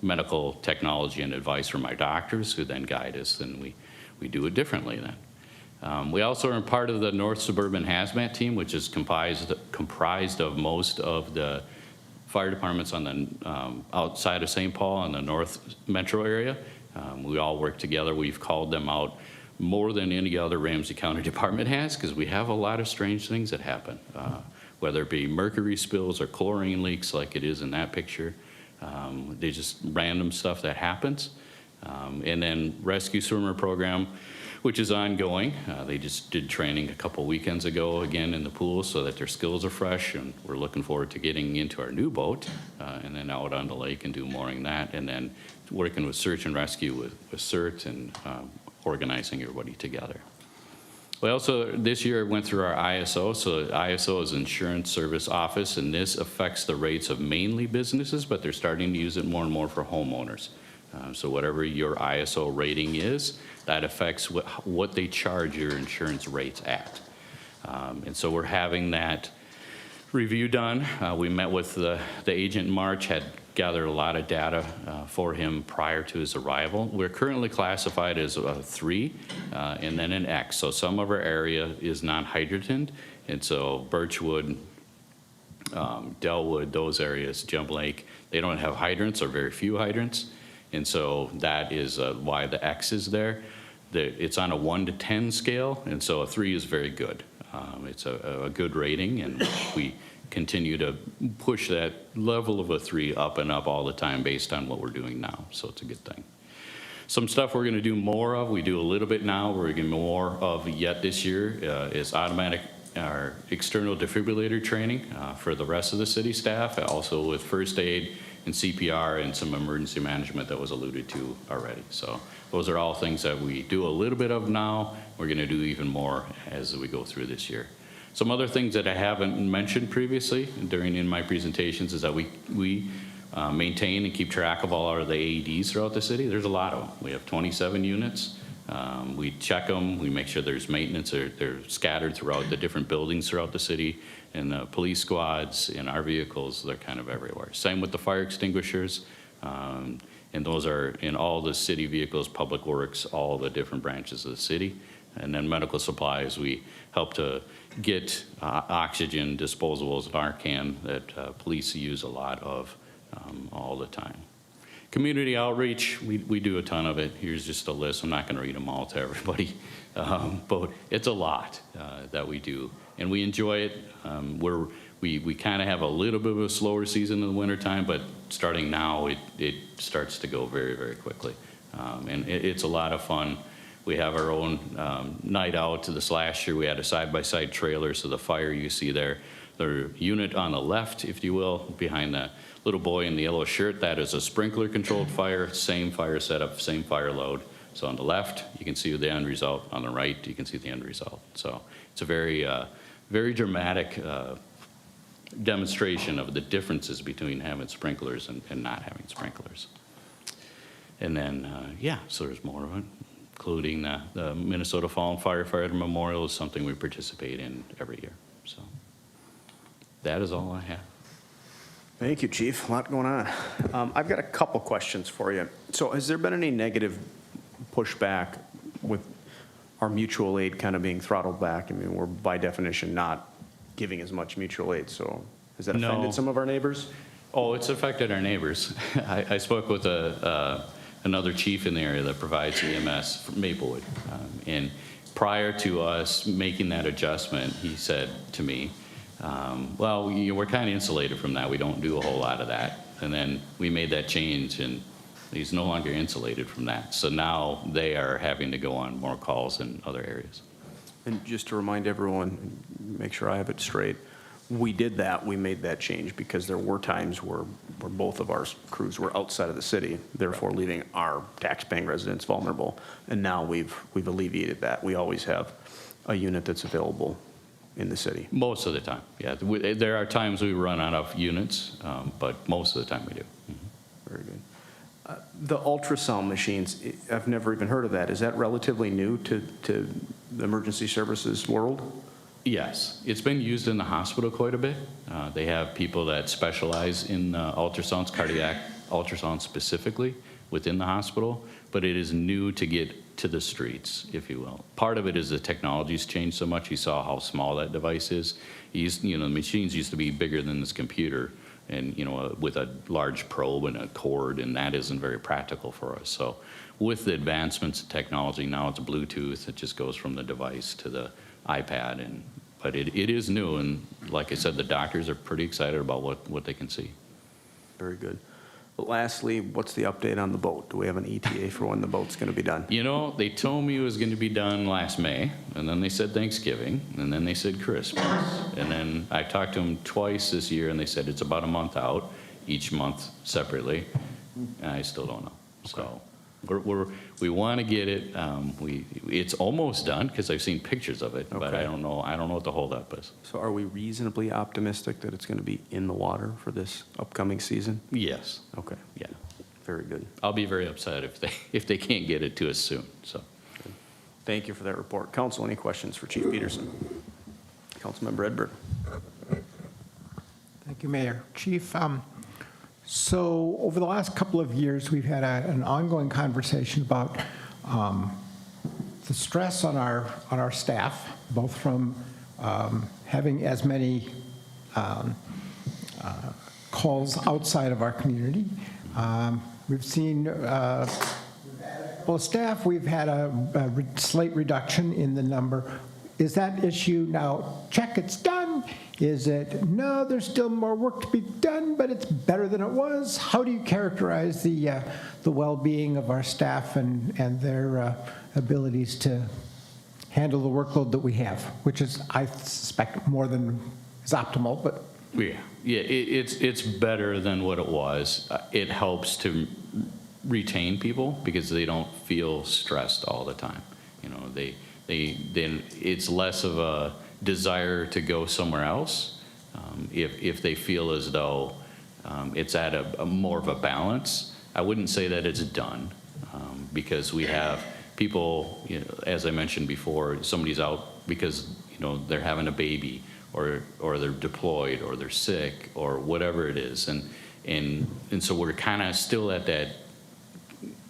medical technology and advice from our doctors, who then guide us, and we do it differently then. We also are part of the North Suburban Hazmat Team, which is comprised of most of the fire departments on the outside of St. Paul in the North Metro area. We all work together. We've called them out more than any other Ramsey County department has, because we have a lot of strange things that happen, whether it be mercury spills or chlorine leaks like it is in that picture. They just random stuff that happens. And then rescue swimmer program, which is ongoing. They just did training a couple weekends ago again in the pool so that their skills are fresh, and we're looking forward to getting into our new boat and then out on the lake and do more in that, and then working with search and rescue with CERT and organizing everybody together. We also, this year, went through our ISO. So ISO is Insurance Service Office, and this affects the rates of mainly businesses, but they're starting to use it more and more for homeowners. So whatever your ISO rating is, that affects what they charge your insurance rates at. And so we're having that review done. We met with the agent in March, had gathered a lot of data for him prior to his arrival. We're currently classified as a 3 and then an X. So some of our area is non-hydrated, and so Birchwood, Delwood, those areas, Jump Lake, they don't have hydrants or very few hydrants. And so that is why the X is there. It's on a 1 to 10 scale, and so a 3 is very good. It's a good rating, and we continue to push that level of a 3 up and up all the time based on what we're doing now, so it's a good thing. Some stuff we're going to do more of, we do a little bit now, we're going to do more of yet this year, is automatic our external defibrillator training for the rest of the city staff, also with first aid and CPR and some emergency management that was alluded to already. So those are all things that we do a little bit of now. We're going to do even more as we go through this year. Some other things that I haven't mentioned previously in my presentations is that we maintain and keep track of all of the AEDs throughout the city. There's a lot of them. We have 27 units. We check them. We make sure there's maintenance. They're scattered throughout the different buildings throughout the city. And the police squads, in our vehicles, they're kind of everywhere. Same with the fire extinguishers. And those are in all the city vehicles, public works, all the different branches of the city. And then medical supplies, we help to get oxygen disposables, Narcan, that police use a lot of all the time. Community outreach, we do a ton of it. Here's just a list. I'm not going to read them all to everybody, but it's a lot that we do, and we enjoy it. We kind of have a little bit of a slower season in the wintertime, but starting now, it starts to go very, very quickly, and it's a lot of fun. We have our own night out. This last year, we had a side-by-side trailer, so the fire you see there, the unit on the left, if you will, behind the little boy in the yellow shirt, that is a sprinkler-controlled fire, same fire setup, same fire load. So on the left, you can see the end result. On the right, you can see the end result. So it's a very, very dramatic demonstration of the differences between having sprinklers and not having sprinklers. And then, so there's more of it, including the Minnesota Fallen Firefighter Memorial is something we participate in every year. So that is all I have. Thank you, Chief. A lot going on. I've got a couple questions for you. So has there been any negative pushback with our mutual aid kind of being throttled back. I mean, we're by definition not giving as much mutual aid, so has that No. offended some of our neighbors? Oh, it's affected our neighbors. I spoke with another chief in the area that provides EMS from Maplewood. And prior to us making that adjustment, he said to me, well, we're kind of insulated from that. We don't do a whole lot of that. And then we made that change, and he's no longer insulated from that. So now they are having to go on more calls in other areas. And just to remind everyone, make sure I have it straight, we did that, we made that change because there were times where both of our crews were outside of the city, therefore leaving our tax-paying residents vulnerable. And now we've alleviated that. We always have a unit that's available in the city. Most of the time, yeah. There are times we run out of units, but most of the time we do. Very good. The ultrasound machines, I've never even heard of that. Is that relatively new to the emergency services world? Yes, it's been used in the hospital quite a bit. They have people that specialize in ultrasounds, cardiac ultrasound specifically within the hospital, but it is new to get to the streets, if you will. Part of it is the technology's changed so much. You saw how small that device is. The machines used to be bigger than this computer, and with a large probe and a cord, and that isn't very practical for us. So with the advancements in technology, now it's Bluetooth. It just goes from the device to the iPad, but it is new, and like I said, the doctors are pretty excited about what they can see. Very good. But lastly, what's the update on the boat? Do we have an ETA for when the boat's going to be done? They told me it was going to be done last May, and then they said Thanksgiving, and then they said Christmas. And then I talked to them twice this year, and they said it's about a month out, each month separately, and I still don't know. So we want to get it. It's almost done because I've seen pictures of it, but I don't know what the holdup is. So are we reasonably optimistic that it's going to be in the water for this upcoming season? Yes. Okay. Yeah. Very good. I'll be very upset if they can't get it to us soon. So. Thank you for that report. Council, any questions for Chief Peterson? Councilmember Edberg. Thank you, Mayor. Chief, so over the last couple of years, we've had an ongoing conversation about the stress on our staff, both from having as many calls outside of our community. We've seen staff, we've had a slight reduction in the number. Is that issue now, check, it's done? Is it, no, there's still more work to be done, but it's better than it was? How do you characterize the well-being of our staff and their abilities to handle the workload that we have, which is, I suspect, more than is optimal, but. Yeah, it's better than what it was. It helps to retain people because they don't feel stressed all the time. It's less of a desire to go somewhere else if they feel as though it's at a more of a balance. I wouldn't say that it's done because we have people, as I mentioned before, somebody's out because they're having a baby or they're deployed or they're sick or whatever it is, and so we're kind of still at that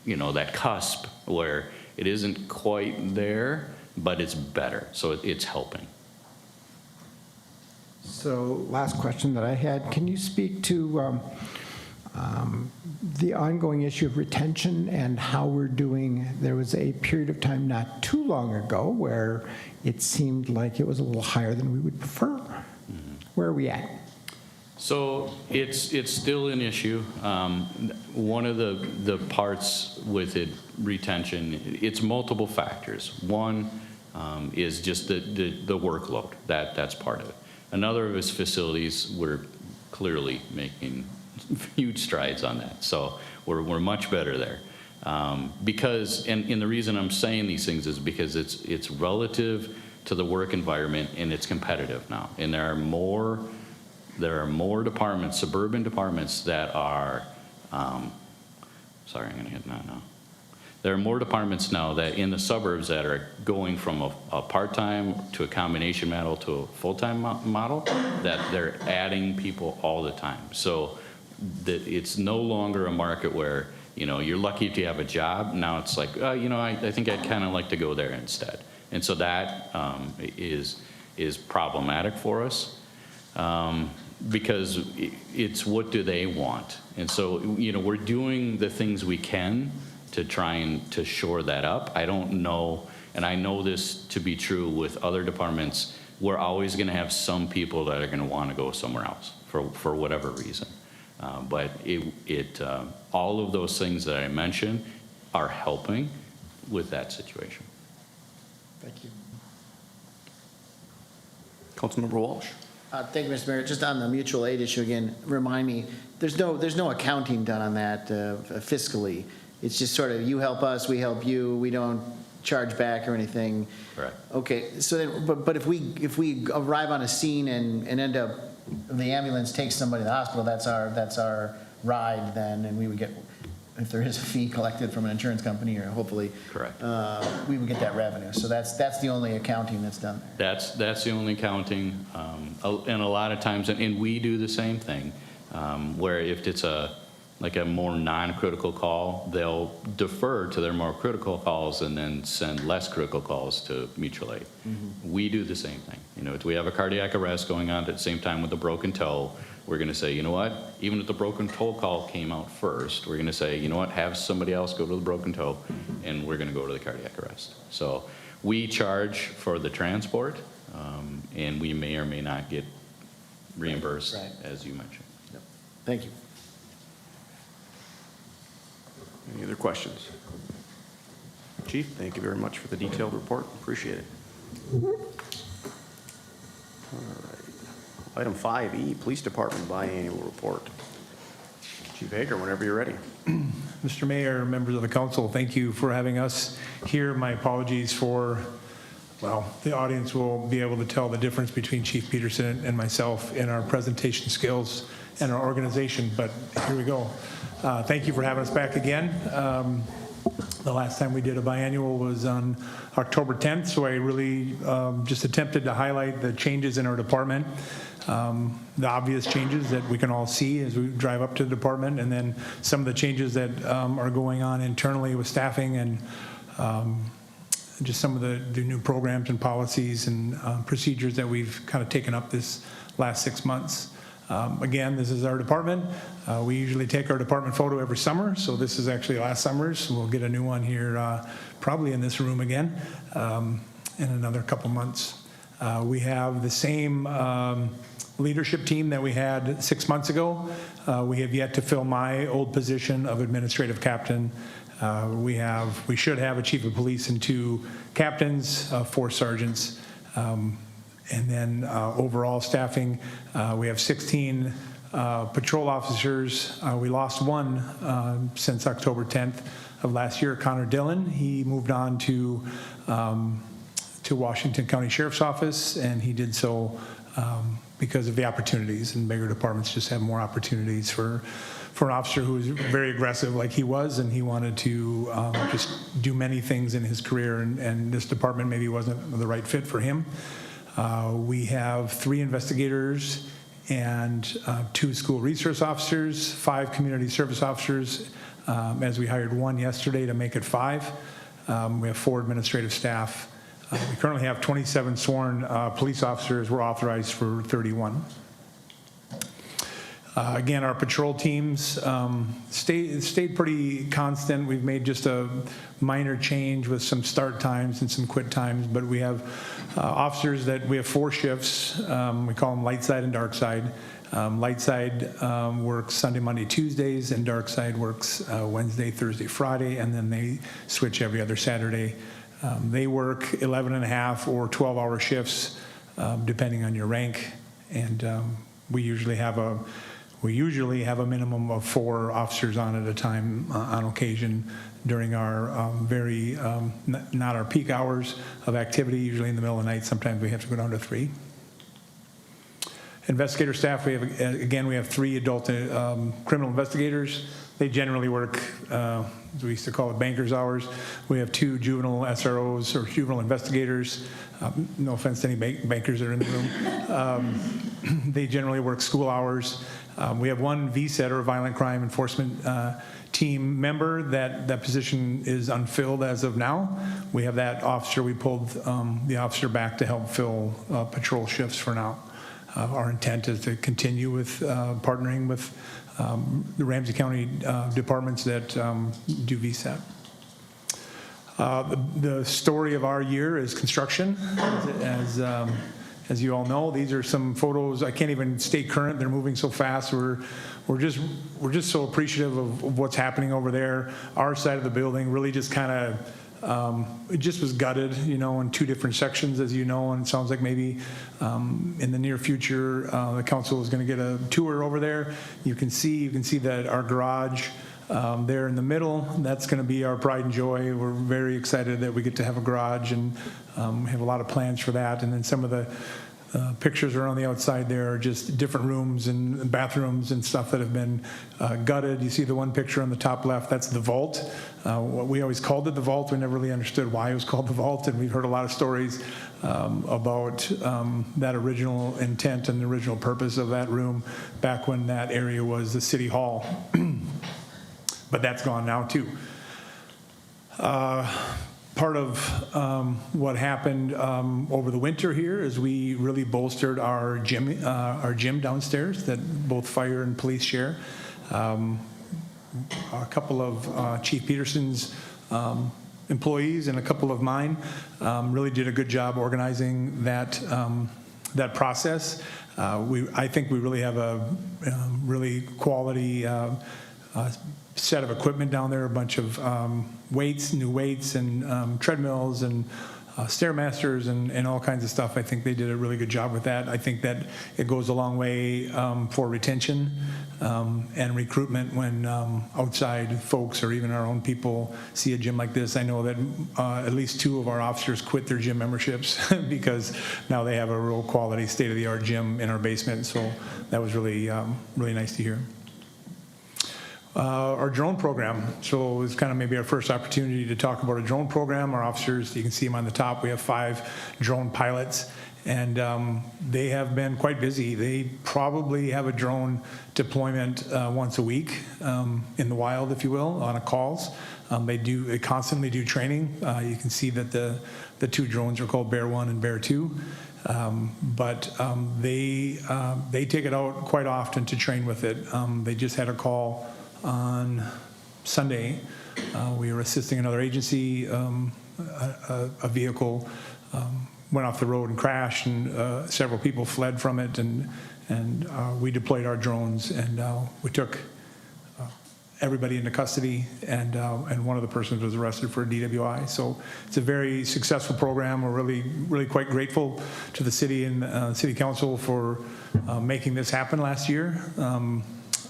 that cusp where it isn't quite there, but it's better, so it's helping. So last question that I had, can you speak to the ongoing issue of retention and how we're doing? There was a period of time not too long ago where it seemed like it was a little higher than we would prefer. Where are we at? So it's still an issue. One of the parts with it, retention, it's multiple factors. One is just the workload. That's part of it. Another of his facilities, we're clearly making huge strides on that. So we're much better there. Because, and the reason I'm saying these things is because it's relative to the work environment and it's competitive now. And there are more departments, suburban departments that are, sorry, I'm gonna hit that now. There are more departments now that in the suburbs that are going from a part-time to a combination model to a full-time model, that they're adding people all the time. So that it's no longer a market where you're lucky if you have a job. Now it's like, I think I'd kind of like to go there instead. And so that is problematic for us because it's what do they want? And so, we're doing the things we can to try and to shore that up. I don't know, and I know this to be true with other departments, we're always going to have some people that are going to want to go somewhere else for whatever reason. But all of those things that I mentioned are helping with that situation. Thank you. Councilmember Walsh. Thank you, Mr. Mayor. Just on the mutual aid issue again, remind me, there's no accounting done on that fiscally. It's just sort of you help us, we help you. We don't charge back or anything. Correct. Okay. So then, but if we arrive on a scene and end up the ambulance takes somebody to the hospital, that's our ride then, and we would get, if there is a fee collected from an insurance company, or hopefully, Correct. We would get that revenue. So that's the only accounting that's done there. That's the only accounting, and a lot of times, and we do the same thing, where if it's like a more non-critical call, they'll defer to their more critical calls and then send less critical calls to mutual aid. Mm-hmm. We do the same thing. If we have a cardiac arrest going on at the same time with a broken toe, we're going to say, you know what, even if the broken toe call came out first, we're going to say, you know what, have somebody else go to the broken toe, and we're going to go to the cardiac arrest. So we charge for the transport, and we may or may not get reimbursed, Right. as you mentioned. Yep. Thank you. Any other questions? Chief, thank you very much for the detailed report. Appreciate it. All right. Item 5E, Police Department Biannual Report. Chief Hager, whenever you're ready. Mr. Mayor, members of the council, thank you for having us here. My apologies for, the audience will be able to tell the difference between Chief Peterson and myself in our presentation skills and our organization, but here we go. Thank you for having us back again. The last time we did a biannual was on October 10th, so I really just attempted to highlight the changes in our department, the obvious changes that we can all see as we drive up to the department, and then some of the changes that are going on internally with staffing and just some of the new programs and policies and procedures that we've kind of taken up this last 6 months. Again, this is our department. We usually take our department photo every summer, so this is actually last summer's. We'll get a new one here probably in this room again in another couple months. We have the same leadership team that we had 6 months ago. We have yet to fill my old position of administrative captain. We should have a chief of police and 2 captains, 4 sergeants. And then overall staffing, we have 16 patrol officers. We lost 1 since October 10th of last year, Connor Dillon. He moved on to Washington County Sheriff's Office, and he did so because of the opportunities, and bigger departments just have more opportunities for an officer who was very aggressive like he was, and he wanted to just do many things in his career, and this department maybe wasn't the right fit for him. We have 3 investigators and 2 school resource officers, 5 community service officers, as we hired 1 yesterday to make it 5. We have 4 administrative staff. We currently have 27 sworn police officers. We're authorized for 31. Again, our patrol teams stayed pretty constant. We've made just a minor change with some start times and some quit times, but we have officers that we have 4 shifts. We call them light side and dark side. Light side works Sunday, Monday, Tuesdays, and dark side works Wednesday, Thursday, Friday, and then they switch every other Saturday. They work 11.5 or 12-hour shifts, depending on your rank, and we usually have a minimum of 4 officers on at a time on occasion during our not our peak hours of activity, usually in the middle of the night. Sometimes we have to go down to 3. Investigator staff, we have 3 adult criminal investigators, They generally work, as we used to call it, banker's hours. We have 2 juvenile SROs, or juvenile investigators. No offense to any bankers that are in the room. They generally work school hours. We have 1 VSET, or violent crime enforcement team member. That position is unfilled as of now. We have that officer. We pulled the officer back to help fill patrol shifts for now. Our intent is to continue with partnering with the Ramsey County departments that do VSAT. The story of our year is construction. As you all know, these are some photos. I can't even stay current. They're moving so fast. We're just so appreciative of what's happening over there. Our side of the building really just kind of it just was gutted, in 2 different sections, as you know, and it sounds like maybe in the near future the council is going to get a tour over there. You can see that our garage there in the middle, that's going to be our pride and joy. We're very excited that we get to have a garage, and we have a lot of plans for that. And then some of the pictures around the outside there are just different rooms and bathrooms and stuff that have been gutted. You see the one picture on the top left, that's the vault. We always called it the vault. We never really understood why it was called the vault, and we've heard a lot of stories about that original intent and the original purpose of that room back when that area was the city hall. But that's gone now too. Part of what happened over the winter here is we really bolstered our gym downstairs that both fire and police share. A couple of Chief Peterson's employees and a couple of mine really did a good job organizing that process. I think we really have a really quality set of equipment down there, a bunch of new weights and treadmills and Stairmasters and all kinds of stuff. I think they did a really good job with that. I think that it goes a long way for retention and recruitment when outside folks or even our own people see a gym like this. I know that at least 2 of our officers quit their gym memberships because now they have a real quality state-of-the-art gym in our basement. So that was really, really nice to hear. Our drone program. So it was kind of maybe our first opportunity to talk about a drone program. Our officers, you can see them on the top, we have 5 drone pilots, and they have been quite busy. They probably have a drone deployment once a week in the wild, if you will, on calls. They constantly do training. You can see that the 2 drones are called Bear 1 and Bear 2. But they take it out quite often to train with it. They just had a call on Sunday. We were assisting another agency. A vehicle went off the road and crashed, and several people fled from it, and we deployed our drones, and we took everybody into custody, and one of the persons was arrested for a DWI. So it's a very successful program. We're really quite grateful to the city and city council for making this happen last year.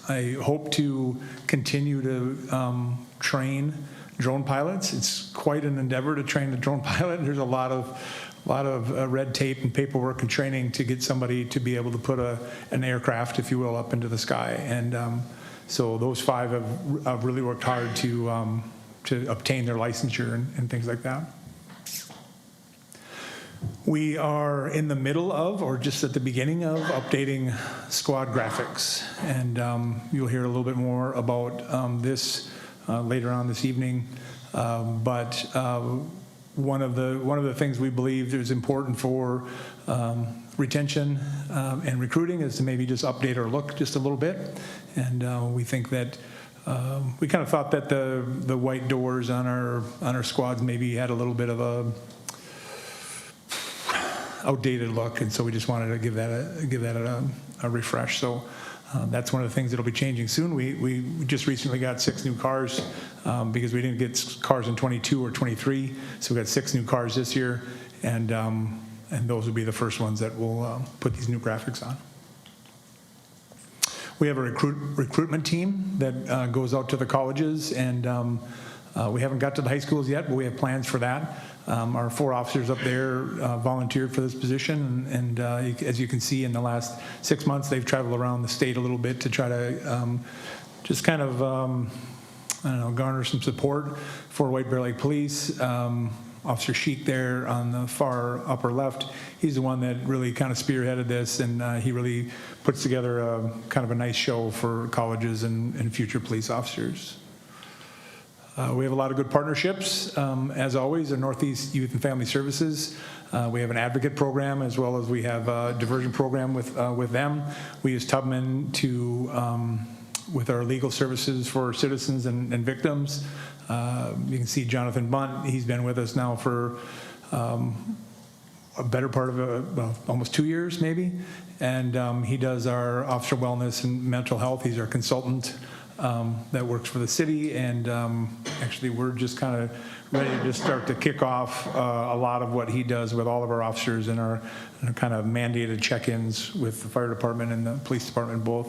I hope to continue to train drone pilots. It's quite an endeavor to train a drone pilot. There's a lot of red tape and paperwork and training to get somebody to be able to put an aircraft, if you will, up into the sky. And so those 5 have really worked hard to obtain their licensure and things like that. We are in the middle of, or just at the beginning of, updating squad graphics, and you'll hear a little bit more about this later on this evening. But one of the things we believe is important for retention and recruiting is to maybe just update our look just a little bit, and we think that. We kind of thought that the white doors on our squads maybe had a little bit of a outdated look, and so we just wanted to give that a refresh. So that's one of the things that'll be changing soon. We just recently got 6 new cars because we didn't get cars in 22 or 23, so we got 6 new cars this year, and those will be the first ones that we'll put these new graphics on. We have a recruitment team that goes out to the colleges, and we haven't got to the high schools yet, but we have plans for that. Our 4 officers up there volunteered for this position, and as you can see, in the last 6 months, they've traveled around the state a little bit to try to just kind of, I don't know, garner some support for White Bear Lake Police. Officer Sheik there on the far upper left, he's the one that really kind of spearheaded this, and he really puts together a kind of a nice show for colleges and future police officers. We have a lot of good partnerships, as always, in Northeast Youth and Family Services. We have an advocate program, as well as we have a diversion program with them. We use Tubman with our legal services for citizens and victims. You can see Jonathan Bunt, he's been with us now for a better part of almost 2 years maybe, and he does our officer wellness and mental health. He's our consultant that works for the city, and actually we're just kind of ready to just start to kick off a lot of what he does with all of our officers in our kind of mandated check-ins with the fire department and the police department both.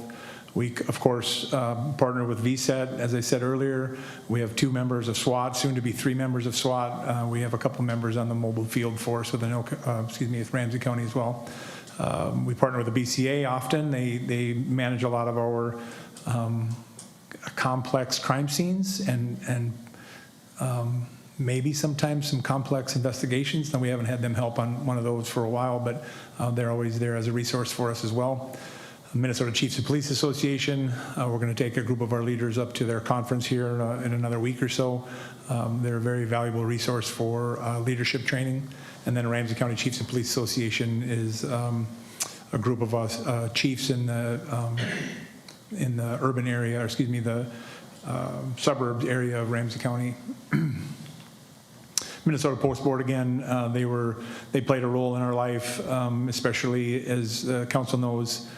We, of course, partner with VSET. As I said earlier, we have 2 members of SWAT, soon to be 3 members of SWAT. We have a couple members on the mobile field force with with Ramsey County as well. We partner with the BCA often. They manage a lot of our complex crime scenes and maybe sometimes some complex investigations. Now, we haven't had them help on one of those for a while, but they're always there as a resource for us as well. Minnesota Chiefs of Police Association, we're going to take a group of our leaders up to their conference here in another week or so. They're a very valuable resource for leadership training. And then Ramsey County Chiefs of Police Association is a group of us chiefs in the urban area, or excuse me, the suburbs area of Ramsey County. Minnesota Post Board, again, they played a role in our life, especially as the council knows,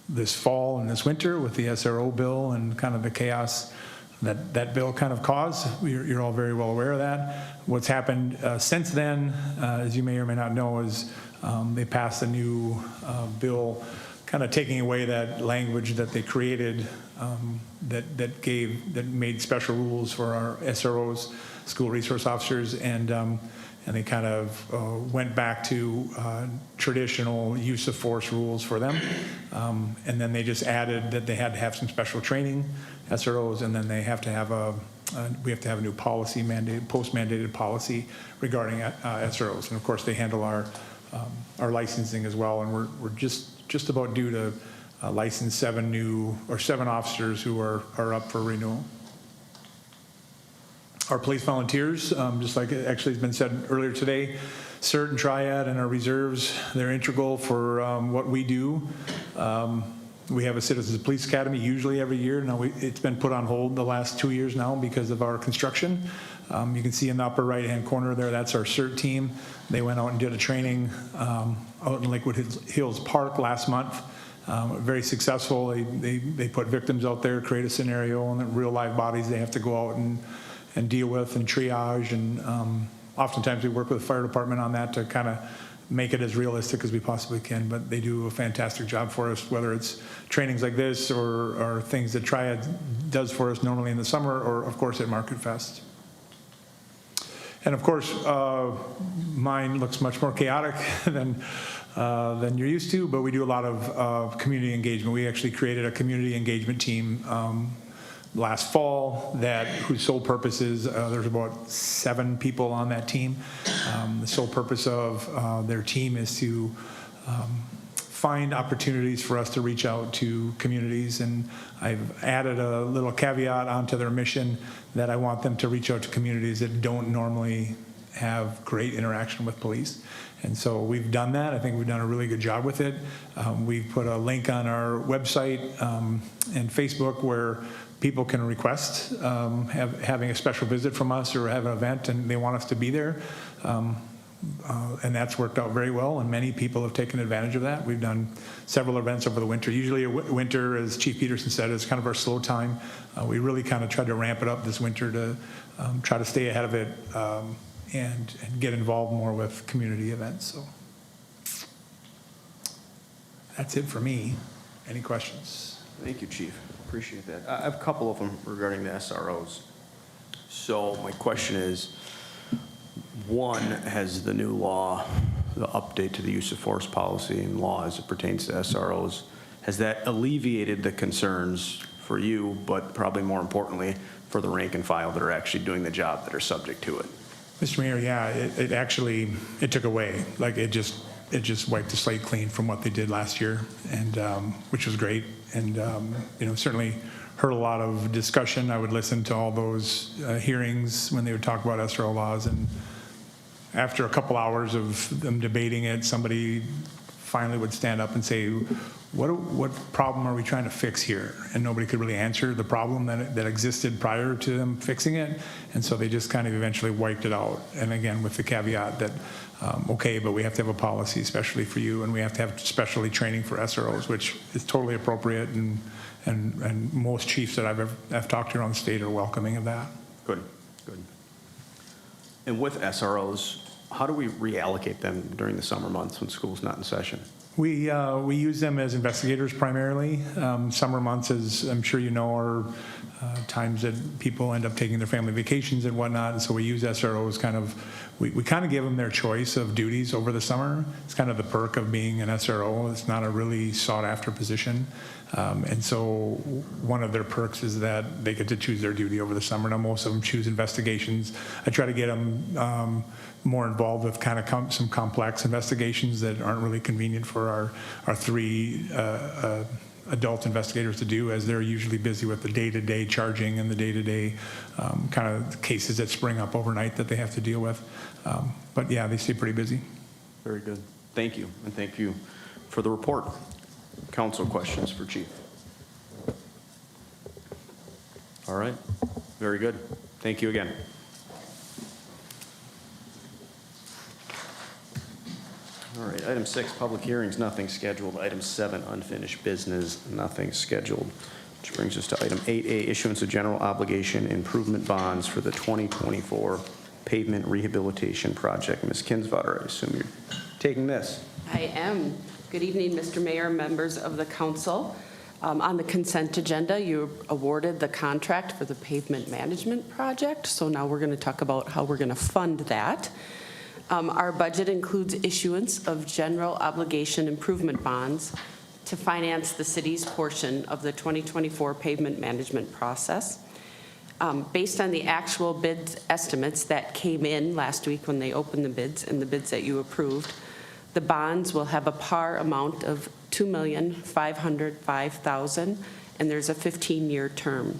this fall and this winter with the SRO bill and kind of the chaos that bill kind of caused. You're all very well aware of that. What's happened since then, as you may or may not know, is they passed a new bill kind of taking away that language that they created that made special rules for our SROs, school resource officers, and they kind of went back to traditional use of force rules for them. And then they just added that they had to have some special training, SROs, and then they have to have we have to have a new policy, post-mandated policy regarding SROs. And of course, they handle our licensing as well, and we're just about due to license 7 officers who are up for renewal. Our police volunteers, just like it actually has been said earlier today, CERT and Triad and our reserves, they're integral for what we do. We have a Citizens Police Academy usually every year. Now it's been put on hold the last 2 years now because of our construction. You can see in the upper right-hand corner there, that's our CERT team. They went out and did a training out in Lakewood Hills Park last month. Very successful. They put victims out there, create a scenario, and real live bodies they have to go out and deal with and triage, and oftentimes we work with the fire department on that to kind of make it as realistic as we possibly can, but they do a fantastic job for us, whether it's trainings like this or things that Triad does for us normally in the summer, or of course at Market Fest. And of course, mine looks much more chaotic than you're used to, but we do a lot of community engagement. We actually created a community engagement team last fall whose sole purpose is, there's about 7 people on that team. The sole purpose of their team is to find opportunities for us to reach out to communities, and I've added a little caveat onto their mission that I want them to reach out to communities that don't normally have great interaction with police. And so we've done that. I think we've done a really good job with it. We've put a link on our website and Facebook where people can request having a special visit from us or have an event and they want us to be there. And that's worked out very well, and many people have taken advantage of that. We've done several events over the winter. Usually winter, as Chief Peterson said, is kind of our slow time. We really kind of tried to ramp it up this winter to try to stay ahead of it and get involved more with community events. So that's it for me. Any questions? Thank you, Chief. Appreciate that. I have a couple of them regarding the SROs. So my question is, one, has the new law, the update to the use of force policy and law as it pertains to SROs, has that alleviated the concerns for you, but probably more importantly, for the rank and file that are actually doing the job that are subject to it. Mr. Mayor, yeah, it actually, it took away, like it just wiped the slate clean from what they did last year, and which was great. And certainly heard a lot of discussion. I would listen to all those hearings when they would talk about SRO laws, and after a couple hours of them debating it, somebody finally would stand up and say, what problem are we trying to fix here? And nobody could really answer the problem that existed prior to them fixing it. And so they just kind of eventually wiped it out. And again, with the caveat that, okay, but we have to have a policy especially for you, and we have to have specialty training for SROs, which is totally appropriate. And most chiefs that I've talked to around the state are welcoming of that. Good. And with SROs, how do we reallocate them during the summer months when school's not in session? We use them as investigators primarily. Summer months, as I'm sure you know, are times that people end up taking their family vacations and whatnot. And so we use SROs we kind of give them their choice of duties over the summer. It's kind of the perk of being an SRO. It's not a really sought after position. And so one of their perks is that they get to choose their duty over the summer. Now, most of them choose investigations. I try to get them more involved with kind of some complex investigations that aren't really convenient for our three adult investigators to do, as they're usually busy with the day-to-day charging and the day-to-day kind of cases that spring up overnight that they have to deal with. But yeah, they stay pretty busy. Very good. Thank you, and thank you for the report. Council questions for Chief? All right, very good. Thank you again. All right, item 6, public hearings, nothing scheduled. Item 7, unfinished business, nothing scheduled. Which brings us to item 8A, issuance of general obligation improvement bonds for the 2024 pavement rehabilitation project. Ms. Kinsvater, I assume you're taking this. I am. Good evening, Mr. Mayor, members of the council. On the consent agenda, you awarded the contract for the pavement management project. So now we're going to talk about how we're going to fund that. Our budget includes issuance of general obligation improvement bonds to finance the city's portion of the 2024 pavement management process. Based on the actual bid estimates that came in last week when they opened the bids and the bids that you approved, the bonds will have a par amount of $2,505,000, and there's a 15-year term.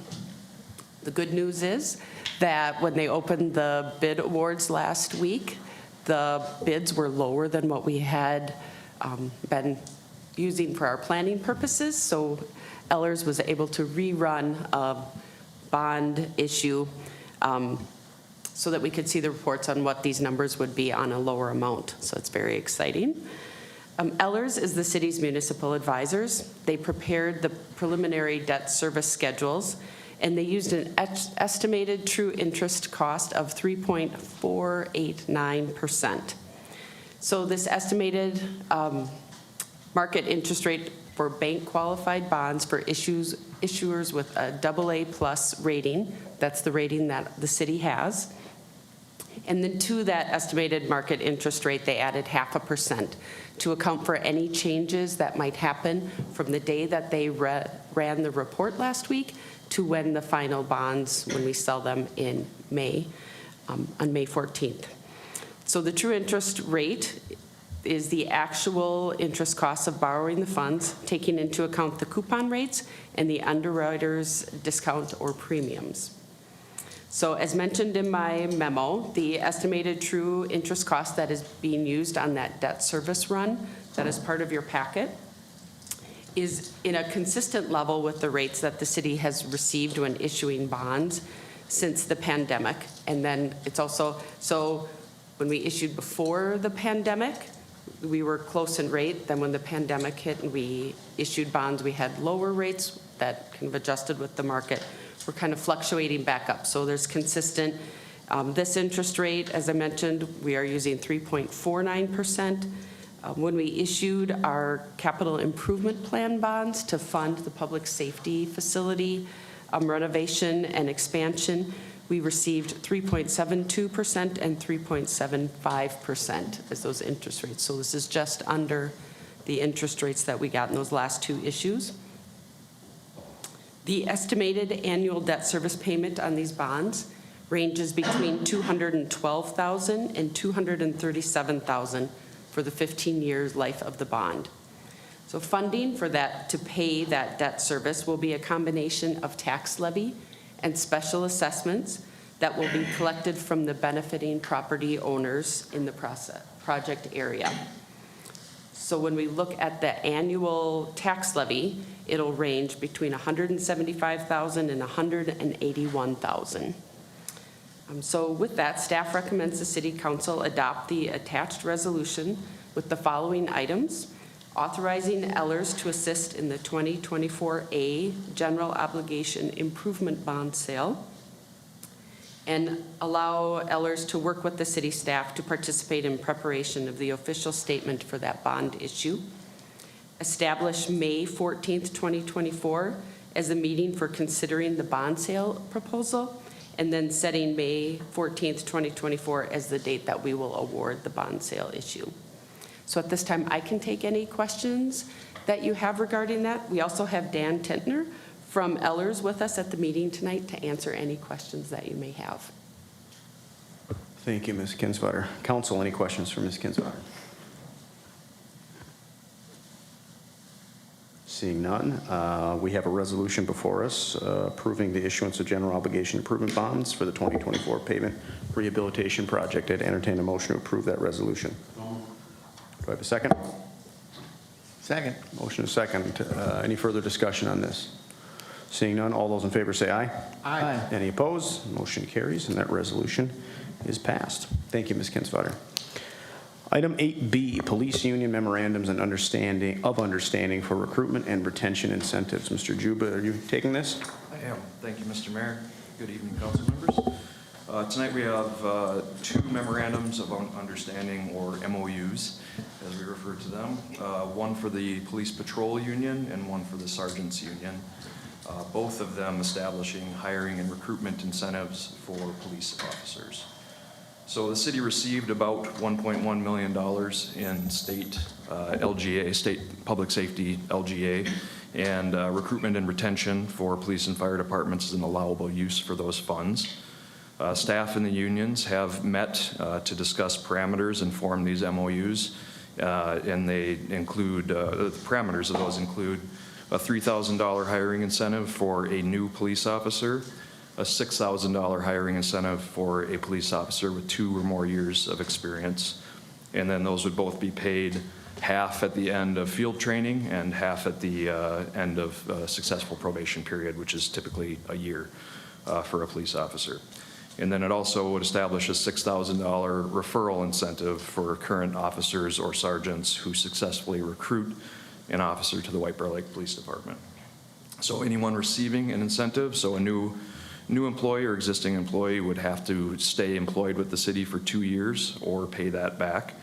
The good news is that when they opened the bid awards last week, the bids were lower than what we had been using for our planning purposes. So Ellers was able to rerun a bond issue so that we could see the reports on what these numbers would be on a lower amount. So it's very exciting. Ellers is the city's municipal advisors. They prepared the preliminary debt service schedules, and they used an estimated true interest cost of 3.489%. So this estimated market interest rate for bank qualified bonds for issuers with a AA+ rating, that's the rating that the city has. And then to that estimated market interest rate, they added 0.5% to account for any changes that might happen from the day that they ran the report last week to when the final bonds, when we sell them in May, on May 14th. So the true interest rate is the actual interest costs of borrowing the funds, taking into account the coupon rates and the underwriter's discount or premiums. So as mentioned in my memo, the estimated true interest cost that is being used on that debt service run that is part of your packet is in a consistent level with the rates that the city has received when issuing bonds since the pandemic. And then it's also, so when we issued before the pandemic, we were close in rate. Then when the pandemic hit and we issued bonds, we had lower rates that kind of adjusted with the market. We're kind of fluctuating back up. So there's consistent, this interest rate, as I mentioned, we are using 3.49%. When we issued our capital improvement plan bonds to fund the public safety facility renovation and expansion, we received 3.72% and 3.75% as those interest rates. So this is just under the interest rates that we got in those last two issues. The estimated annual debt service payment on these bonds ranges between $212,000 and $237,000 for the 15-year life of the bond. So funding for that to pay that debt service will be a combination of tax levy and special assessments that will be collected from the benefiting property owners in the project area. So when we look at the annual tax levy, it'll range between $175,000 and $181,000. So with that, staff recommends the City Council adopt the attached resolution with the following items: authorizing Ellers to assist in the 2024A General Obligation Improvement Bond sale, and allow Ellers to work with the city staff to participate in preparation of the official statement for that bond issue. Establish May 14th, 2024 as a meeting for considering the bond sale proposal, and then setting May 14th, 2024 as the date that we will award the bond sale issue. So at this time, I can take any questions that you have regarding that. We also have Dan Tintner from Ellers with us at the meeting tonight to answer any questions that you may have. Thank you, Ms. Kinsvater. Council, any questions for Ms. Kinsvater? Seeing none, we have a resolution before us approving the issuance of general obligation improvement bonds for the 2024 pavement rehabilitation project. I'd entertain a motion to approve that resolution. Do I have a second? Second. Motion is second. Any further discussion on this? Seeing none, all those in favor say aye. Aye. Any opposed? Motion carries, and that resolution is passed. Thank you, Ms. Kinsvater. Item 8B, Police Union Memorandums and Understanding for Recruitment and Retention Incentives. Mr. Juba, are you taking this? I am. Thank you, Mr. Mayor. Good evening, council members. Tonight we have two memorandums of understanding, or MOUs, as we refer to them. One for the Police Patrol Union and one for the Sergeants Union. Both of them establishing hiring and recruitment incentives for police officers. So the city received about $1.1 million in state LGA, state public safety LGA, and recruitment and retention for police and fire departments is an allowable use for those funds. Staff in the unions have met to discuss parameters and form these MOUs, and they include, the parameters of those include a $3,000 hiring incentive for a new police officer, a $6,000 hiring incentive for a police officer with 2 or more years of experience. And then those would both be paid half at the end of field training and half at the end of a successful probation period, which is typically a year for a police officer. And then it also would establish a $6,000 referral incentive for current officers or sergeants who successfully recruit an officer to the White Bear Lake Police Department. So anyone receiving an incentive, so a new employee or existing employee would have to stay employed with the city for 2 years or pay that back.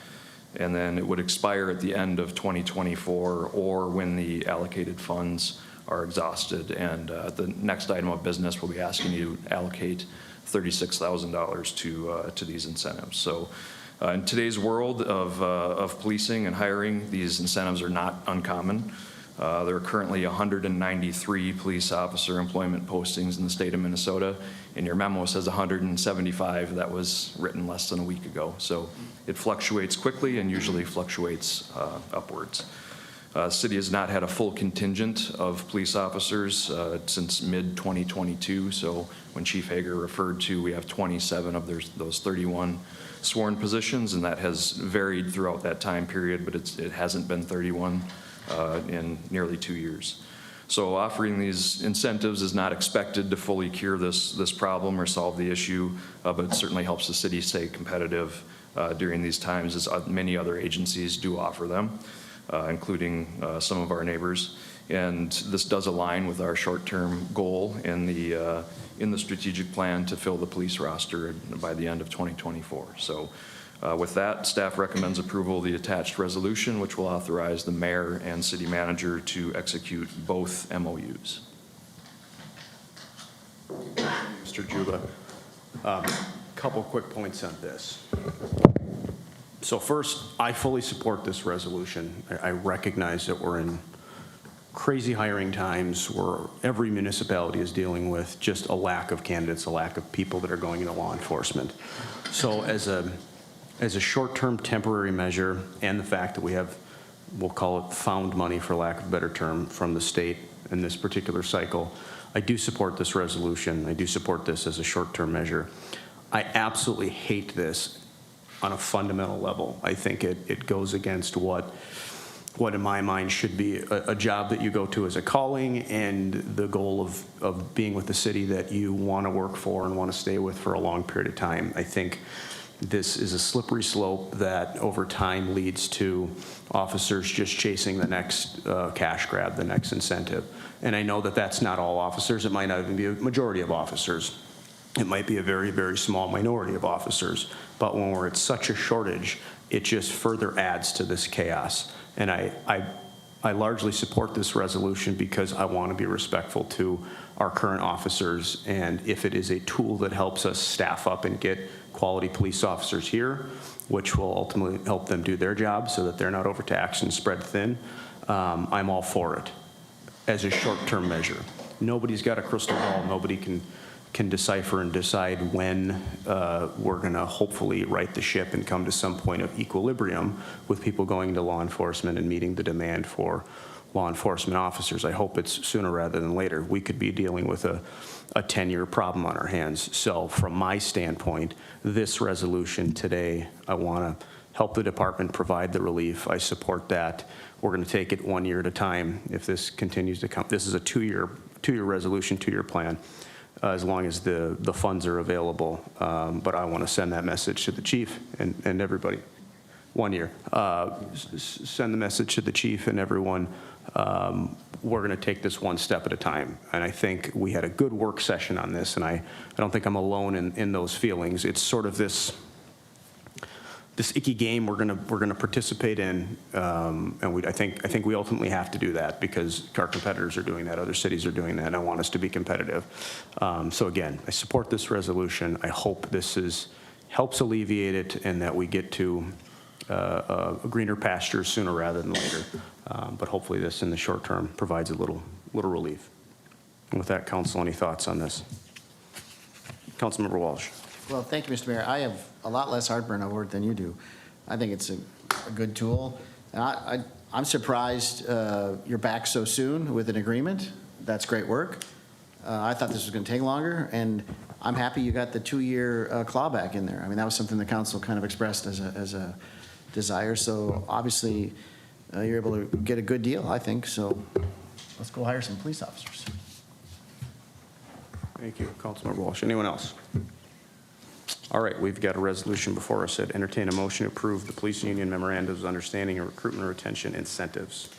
And then it would expire at the end of 2024 or when the allocated funds are exhausted. And the next item of business will be asking you to allocate $36,000 to these incentives. So in today's world of policing and hiring, these incentives are not uncommon. There are currently 193 police officer employment postings in the state of Minnesota, and your memo says 175. That was written less than a week ago. So it fluctuates quickly and usually fluctuates upwards. The city has not had a full contingent of police officers since mid-2022. So when Chief Hager referred to, we have 27 of those 31 sworn positions, and that has varied throughout that time period, but it hasn't been 31 in nearly 2 years. So offering these incentives is not expected to fully cure this problem or solve the issue, but it certainly helps the city stay competitive during these times, as many other agencies do offer them, including some of our neighbors. And this does align with our short-term goal in the strategic plan to fill the police roster by the end of 2024. So with that, staff recommends approval of the attached resolution, which will authorize the mayor and city manager to execute both MOUs. Mr. Juba, couple quick points on this. So first, I fully support this resolution. I recognize that we're in crazy hiring times where every municipality is dealing with just a lack of candidates, a lack of people that are going into law enforcement. So as a short-term temporary measure, and the fact that we have, we'll call it found money for lack of a better term, from the state in this particular cycle, I do support this resolution. I do support this as a short-term measure. I absolutely hate this on a fundamental level. I think it goes against what in my mind should be a job that you go to as a calling, and the goal of being with the city that you want to work for and want to stay with for a long period of time. I think this is a slippery slope that over time leads to officers just chasing the next cash grab, the next incentive. And I know that that's not all officers. It might not even be a majority of officers. It might be a very, very small minority of officers. But when we're at such a shortage, it just further adds to this chaos. And I largely support this resolution because I want to be respectful to our current officers. And if it is a tool that helps us staff up and get quality police officers here, which will ultimately help them do their job so that they're not overtaxed and spread thin, I'm all for it as a short-term measure. Nobody's got a crystal ball. Nobody can decipher and decide when we're going to hopefully right the ship and come to some point of equilibrium with people going into law enforcement and meeting the demand for law enforcement officers. I hope it's sooner rather than later. We could be dealing with a 10-year problem on our hands. So from my standpoint, this resolution today, I want to help the department provide the relief. I support that. We're going to take it 1 year at a time. If this continues to come, this is a two-year resolution, two-year plan. As long as the funds are available. But I want to send that message to the chief and everybody. 1 year. Send the message to the chief and everyone. We're going to take this one step at a time. And I think we had a good work session on this, and I don't think I'm alone in those feelings. It's sort of this icky game we're gonna participate in, and I think we ultimately have to do that because our competitors are doing that, other cities are doing that, and I want us to be competitive. So again, I support this resolution. I hope this helps alleviate it, and that we get to greener pastures sooner rather than later. But hopefully this, in the short term, provides a little relief. And with that, Council, any thoughts on this? Councilmember Walsh. Well, thank you, Mr. Mayor. I have a lot less heartburn over it than you do. I think it's a good tool. And I'm surprised you're back so soon with an agreement. That's great work. I thought this was going to take longer, and I'm happy you got the 2-year clawback in there. I mean, that was something the council kind of expressed as a desire. So obviously, you're able to get a good deal, I think. So let's go hire some police officers. Thank you, Councilmember Walsh. Anyone else? All right, we've got a resolution before us that entertain a motion to approve the police union memorandums of understanding and recruitment and retention incentives.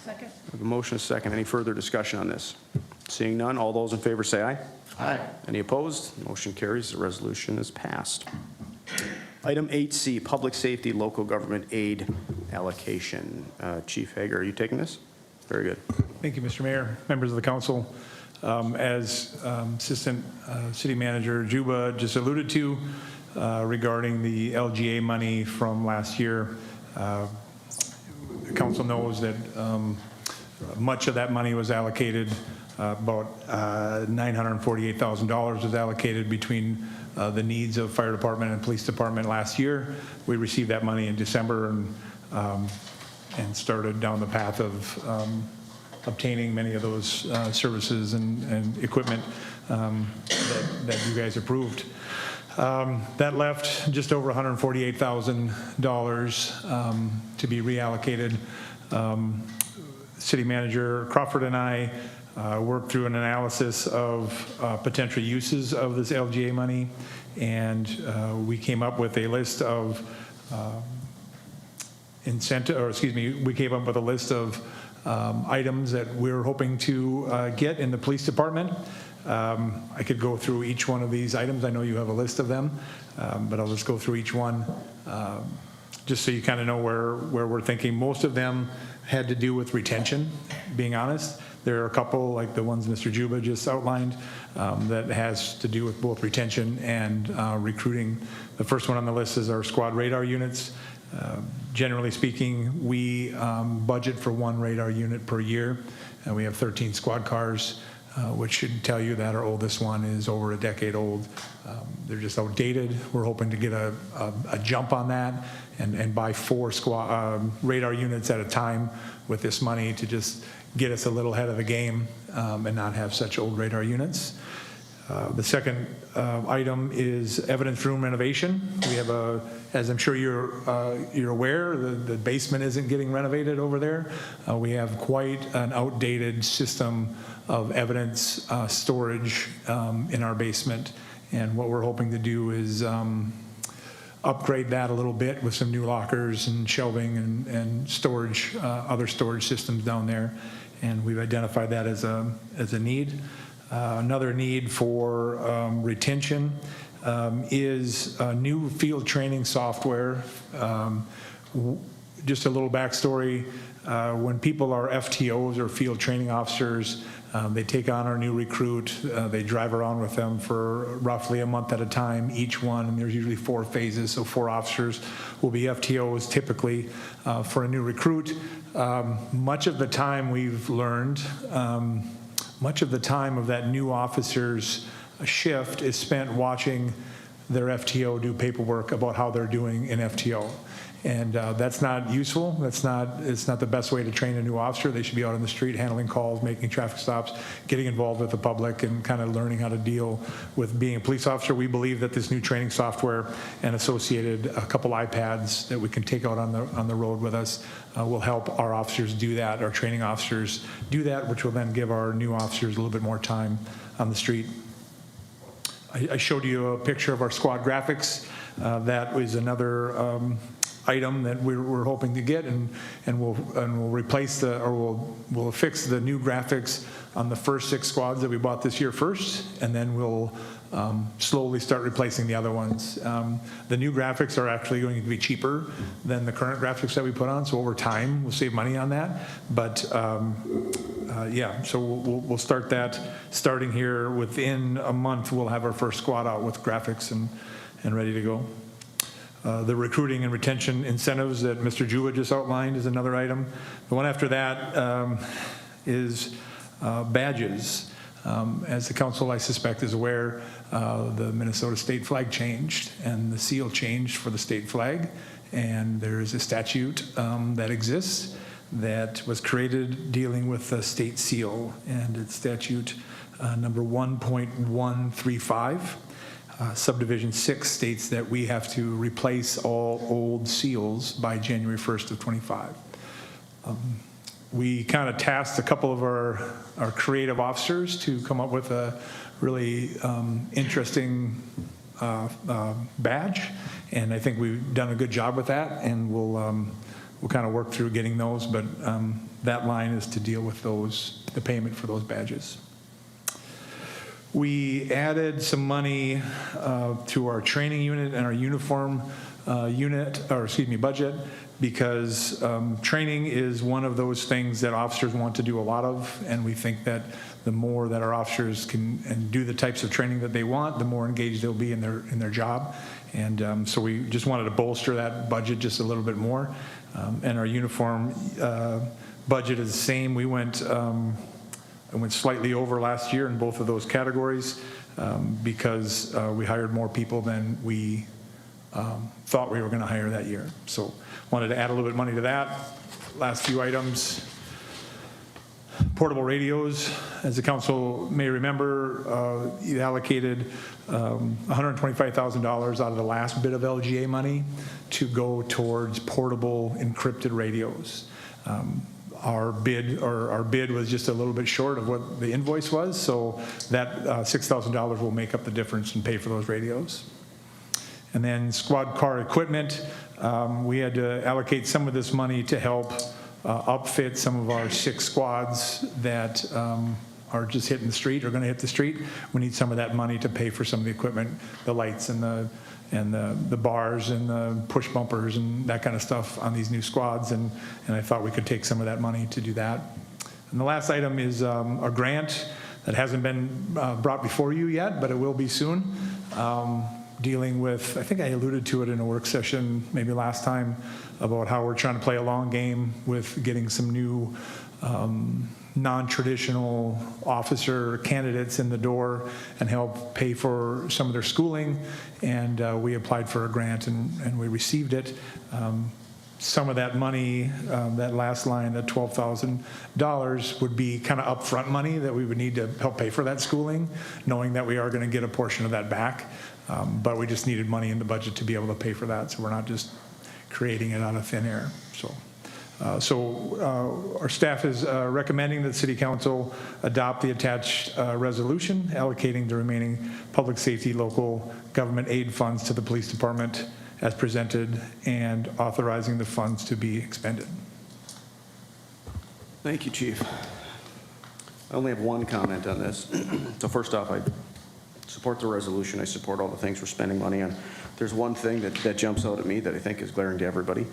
Second. We have a motion, a second. Any further discussion on this? Seeing none, all those in favor say aye. Aye. Any opposed? Motion carries. The resolution is passed. Item 8C, public safety local government aid allocation. Chief Hager, are you taking this? Very good. Thank you, Mr. Mayor, members of the council. As Assistant City Manager Juba just alluded to regarding the LGA money from last year, the council knows that much of that money was allocated. About $948,000 was allocated between the needs of fire department and police department last year. We received that money in December and started down the path of obtaining many of those services and equipment that you guys approved. That left just over $148,000 to be reallocated. City Manager Crawford and I worked through an analysis of potential uses of this LGA money, and we came up with a list of we came up with a list of items that we're hoping to get in the police department. I could go through each one of these items. I know you have a list of them, but I'll just go through each one just so you kind of know where we're thinking. Most of them had to do with retention, being honest. There are a couple, like the ones Mr. Juba just outlined, that has to do with both retention and recruiting. The first one on the list is our squad radar units. Generally speaking, we budget for 1 radar unit per year, and we have 13 squad cars, which should tell you that our oldest one is over a decade old. They're just outdated. We're hoping to get a jump on that and buy 4 radar units at a time with this money to just get us a little ahead of the game and not have such old radar units. The second item is evidence room renovation. We have as I'm sure you're aware, the basement isn't getting renovated over there. We have quite an outdated system of evidence storage in our basement. And what we're hoping to do is upgrade that a little bit with some new lockers and shelving and storage, other storage systems down there. And we've identified that as a need. Another need for retention is new field training software. Just a little backstory, when people are FTOs or field training officers, they take on our new recruit, they drive around with them for roughly a month at a time, each one, and there's usually 4 phases, so 4 officers will be FTOs typically for a new recruit. Much of the time we've learned, much of the time of that new officer's shift is spent watching their FTO do paperwork about how they're doing in FTO. And that's not useful. It's not the best way to train a new officer. They should be out on the street handling calls, making traffic stops, getting involved with the public, and kind of learning how to deal with being a police officer. We believe that this new training software and associated a couple iPads that we can take out on the road with us will help our officers do that, our training officers do that, which will then give our new officers a little bit more time on the street. I showed you a picture of our squad graphics. That was another item that we're hoping to get, and we'll replace we'll fix the new graphics on the first 6 squads that we bought this year first, and then we'll slowly start replacing the other ones. The new graphics are actually going to be cheaper than the current graphics that we put on, so over time we'll save money on that. But yeah, so we'll start that starting here within a month. We'll have our first squad out with graphics and ready to go. The recruiting and retention incentives that Mr. Jua just outlined is another item. The one after that is badges. As the council, I suspect, is aware, the Minnesota state flag changed and the seal changed for the state flag. And there is a statute that exists that was created dealing with the state seal, and it's statute number 1.135. Subdivision 6 states that we have to replace all old seals by January 1st of 25. We kind of tasked a couple of our creative officers to come up with a really interesting badge, and I think we've done a good job with that, and we'll kind of work through getting those, but that line is to deal with the payment for those badges. We added some money to our training unit and our uniform budget, because training is one of those things that officers want to do a lot of, and we think that the more that our officers can and do the types of training that they want, the more engaged they'll be in their job. And so we just wanted to bolster that budget just a little bit more. And our uniform budget is the same. We went slightly over last year in both of those categories because we hired more people than we thought we were going to hire that year. So wanted to add a little bit of money to that. Last few items. Portable radios. As the council may remember, you allocated $125,000 out of the last bit of LGA money to go towards portable encrypted radios. Our bid was just a little bit short of what the invoice was, so that $6,000 will make up the difference and pay for those radios. And then squad car equipment, we had to allocate some of this money to help upfit some of our 6 squads that are just hitting the street or going to hit the street. We need some of that money to pay for some of the equipment, the lights and the bars and the push bumpers and that kind of stuff on these new squads, and I thought we could take some of that money to do that. And the last item is a grant that hasn't been brought before you yet, but it will be soon. dealing with, I think I alluded to it in a work session maybe last time, about how we're trying to play a long game with getting some new non-traditional officer candidates in the door and help pay for some of their schooling. And we applied for a grant and we received it. Some of that money, that last line, that $12,000, would be kind of upfront money that we would need to help pay for that schooling, knowing that we are going to get a portion of that back. But we just needed money in the budget to be able to pay for that, so we're not just creating it out of thin air. So our staff is recommending that City Council adopt the attached resolution allocating the remaining public safety local government aid funds to the police department as presented and authorizing the funds to be expended. Thank you, Chief. I only have one comment on this. So first off, I support the resolution. I support all the things we're spending money on. There's one thing that jumps out at me that I think is glaring to everybody.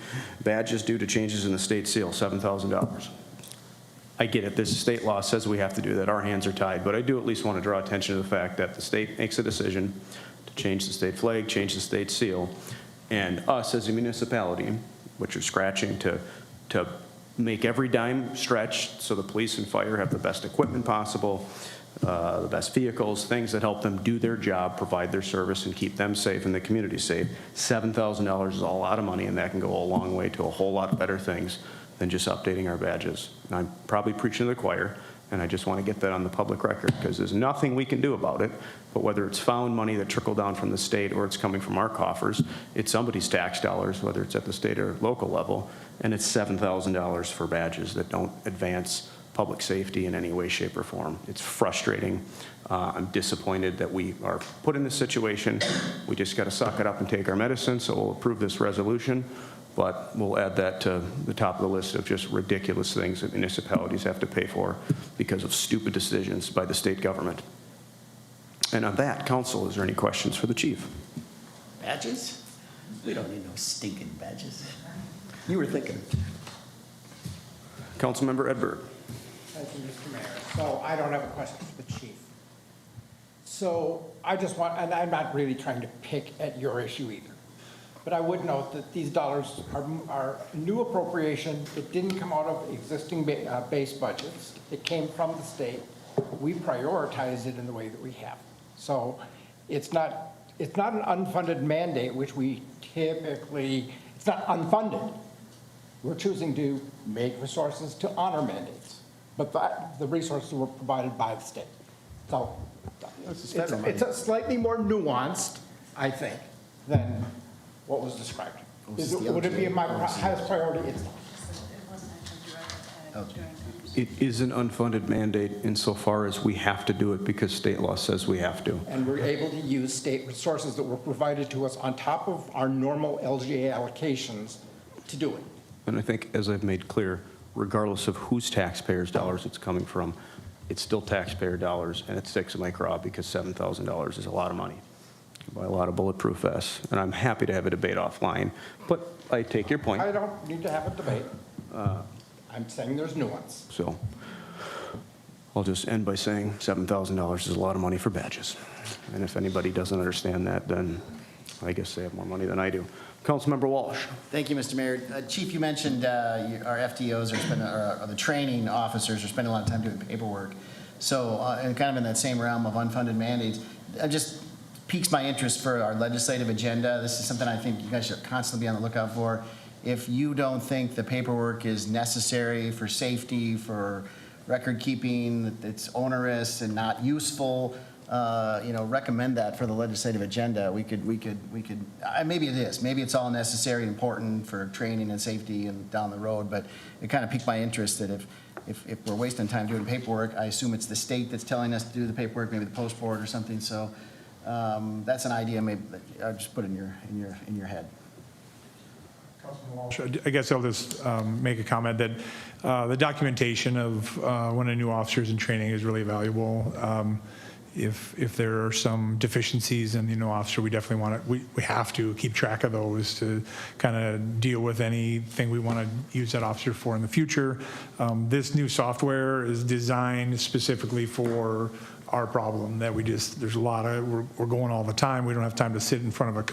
Badges due to changes in the state seal, $7,000. I get it. This state law says we have to do that. Our hands are tied. But I do at least want to draw attention to the fact that the state makes a decision to change the state flag, change the state seal, and us as a municipality, which are scratching to make every dime stretch so the police and fire have the best equipment possible, the best vehicles, things that help them do their job, provide their service, and keep them safe and the community safe. $7,000 is a lot of money, and that can go a long way to a whole lot better things than just updating our badges. And I'm probably preaching to the choir, and I just want to get that on the public record because there's nothing we can do about it. But whether it's found money that trickled down from the state or it's coming from our coffers, it's somebody's tax dollars, whether it's at the state or local level, and it's $7,000 for badges that don't advance public safety in any way, shape, or form. It's frustrating. I'm disappointed that we are put in this situation. We just got to suck it up and take our medicine, so we'll approve this resolution. But we'll add that to the top of the list of just ridiculous things that municipalities have to pay for because of stupid decisions by the state government. And on that, council, is there any questions for the chief? Badges? We don't need no stinking badges. You were thinking. Councilmember Edberg. Thank you, Mr. Mayor. So I don't have a question for the chief. So I just want, and I'm not really trying to pick at your issue either, but I would note that these dollars are new appropriation. It didn't come out of existing base budgets. It came from the state. We prioritize it in the way that we have. So it's not an unfunded mandate, which we typically, it's not unfunded. We're choosing to make resources to honor mandates, but the resources were provided by the state. So it's a slightly more nuanced, I think, than what was described. Would it be my highest priority? It's not. It is an unfunded mandate insofar as we have to do it because state law says we have to. And we're able to use state resources that were provided to us on top of our normal LGA allocations to do it. And I think, as I've made clear, regardless of whose taxpayers' dollars it's coming from, it's still taxpayer dollars, and it sticks in my craw because $7,000 is a lot of money. You can buy a lot of bulletproof vests, and I'm happy to have a debate offline, but I take your point. I don't need to have a debate. I'm saying there's nuance. So I'll just end by saying $7,000 is a lot of money for badges. And if anybody doesn't understand that, then I guess they have more money than I do. Councilmember Walsh. Thank you, Mr. Mayor. Chief, you mentioned our FTOs are spending, or the training officers are spending a lot of time doing paperwork. So, and kind of in that same realm of unfunded mandates, it just piques my interest for our legislative agenda. This is something I think you guys should constantly be on the lookout for. If you don't think the paperwork is necessary for safety, for record keeping, that it's onerous and not useful, recommend that for the legislative agenda. We could, maybe it is. Maybe it's all necessary and important for training and safety and down the road, but it kind of piqued my interest that if we're wasting time doing paperwork, I assume it's the state that's telling us to do the paperwork, maybe the post board or something. So that's an idea maybe I'll just put in your head. I guess I'll just make a comment that the documentation of when a new officer is in training is really valuable. If there are some deficiencies in the new officer, we definitely want to, we have to keep track of those to kind of deal with anything we want to use that officer for in the future. This new software is designed specifically for our problem, that there's a lot of, we're going all the time. We don't have time to sit in front of a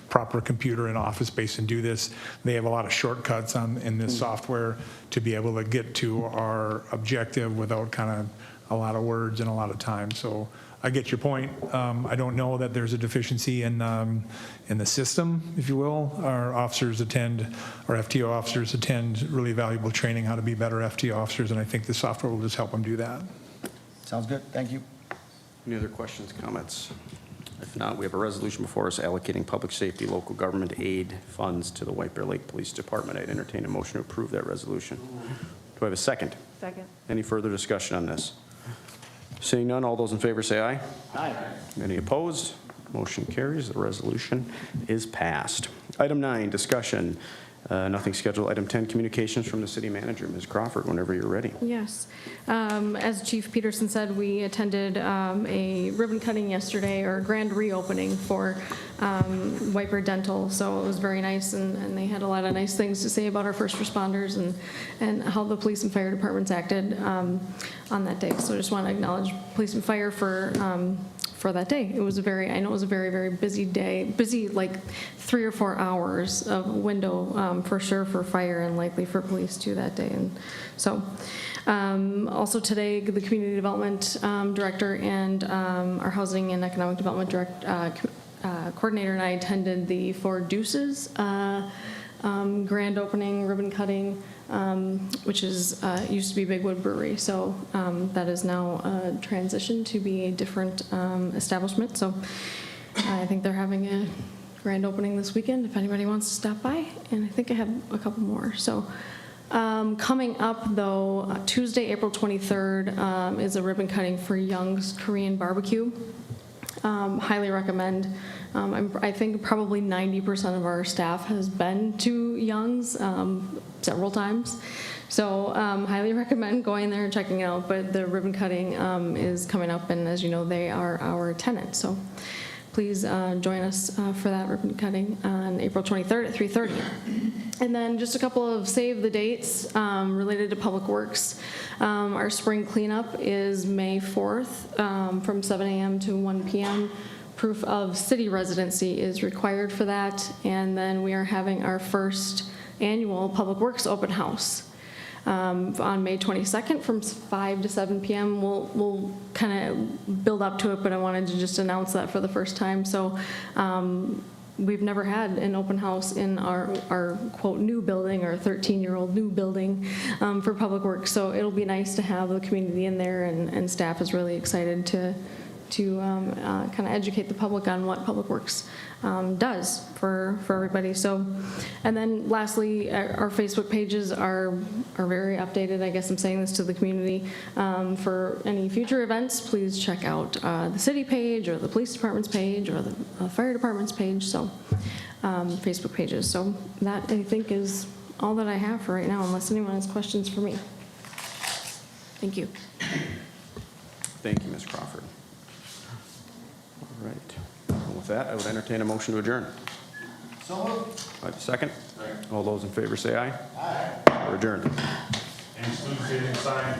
proper computer in office space and do this. They have a lot of shortcuts in this software to be able to get to our objective without kind of a lot of words and a lot of time. So I get your point. I don't know that there's a deficiency in the system, if you will. Our FTO officers attend really valuable training how to be better FTO officers, and I think the software will just help them do that. Sounds good, thank you. Any other questions, comments? If not, we have a resolution before us allocating public safety local government aid funds to the White Bear Lake Police Department. I'd entertain a motion to approve that resolution. Do I have a second? Second. Any further discussion on this? Seeing none, all those in favor say aye. Aye. Any opposed? Motion carries. The resolution is passed. Item 9, discussion. Nothing scheduled. Item 10, communications from the city manager. Ms. Crawford, whenever you're ready. Yes. As Chief Peterson said, we attended a ribbon cutting yesterday, or grand reopening for White Bear Dental. So it was very nice, and they had a lot of nice things to say about our first responders and how the police and fire departments acted on that day. So I just want to acknowledge police and fire for that day. I know it was a very, very busy day, busy like 3 or 4 hours of window for sure for fire and likely for police too that day. And so also today, the community development director and our housing and economic development coordinator and I attended the Four Deuces grand opening ribbon cutting, which is used to be Big Wood Brewery. So that is now transitioned to be a different establishment. So I think they're having a grand opening this weekend if anybody wants to stop by. And I think I have a couple more. So coming up, though, Tuesday, April 23rd is a ribbon cutting for Young's Korean Barbecue. Highly recommend. I think probably 90% of our staff has been to Young's several times. So highly recommend going there and checking it out. But the ribbon cutting is coming up, and as you know, they are our tenant. So please join us for that ribbon cutting on April 23rd at 3:30. And then just a couple of save the dates related to Public Works. Our spring cleanup is May 4th from 7 a.m. to 1 p.m. Proof of city residency is required for that. And then we are having our first annual Public Works open house on May 22nd from 5 to 7 p.m. We'll kind of build up to it, but I wanted to just announce that for the first time. So we've never had an open house in our quote new building, our 13-year-old new building for Public Works. So it'll be nice to have the community in there, and staff is really excited to kind of educate the public on what Public Works does for everybody. So, and then lastly, our Facebook pages are very updated. I guess I'm saying this to the community. For any future events, please check out the city page or the police department's page or the fire department's page. So, Facebook pages. So that, I think, is all that I have for right now, unless anyone has questions for me. Thank you. Thank you, Ms. Crawford. All right. And with that, I would entertain a motion to adjourn. So moved. I have a second. All those in favor say aye. Aye. We're adjourned. And students, sign,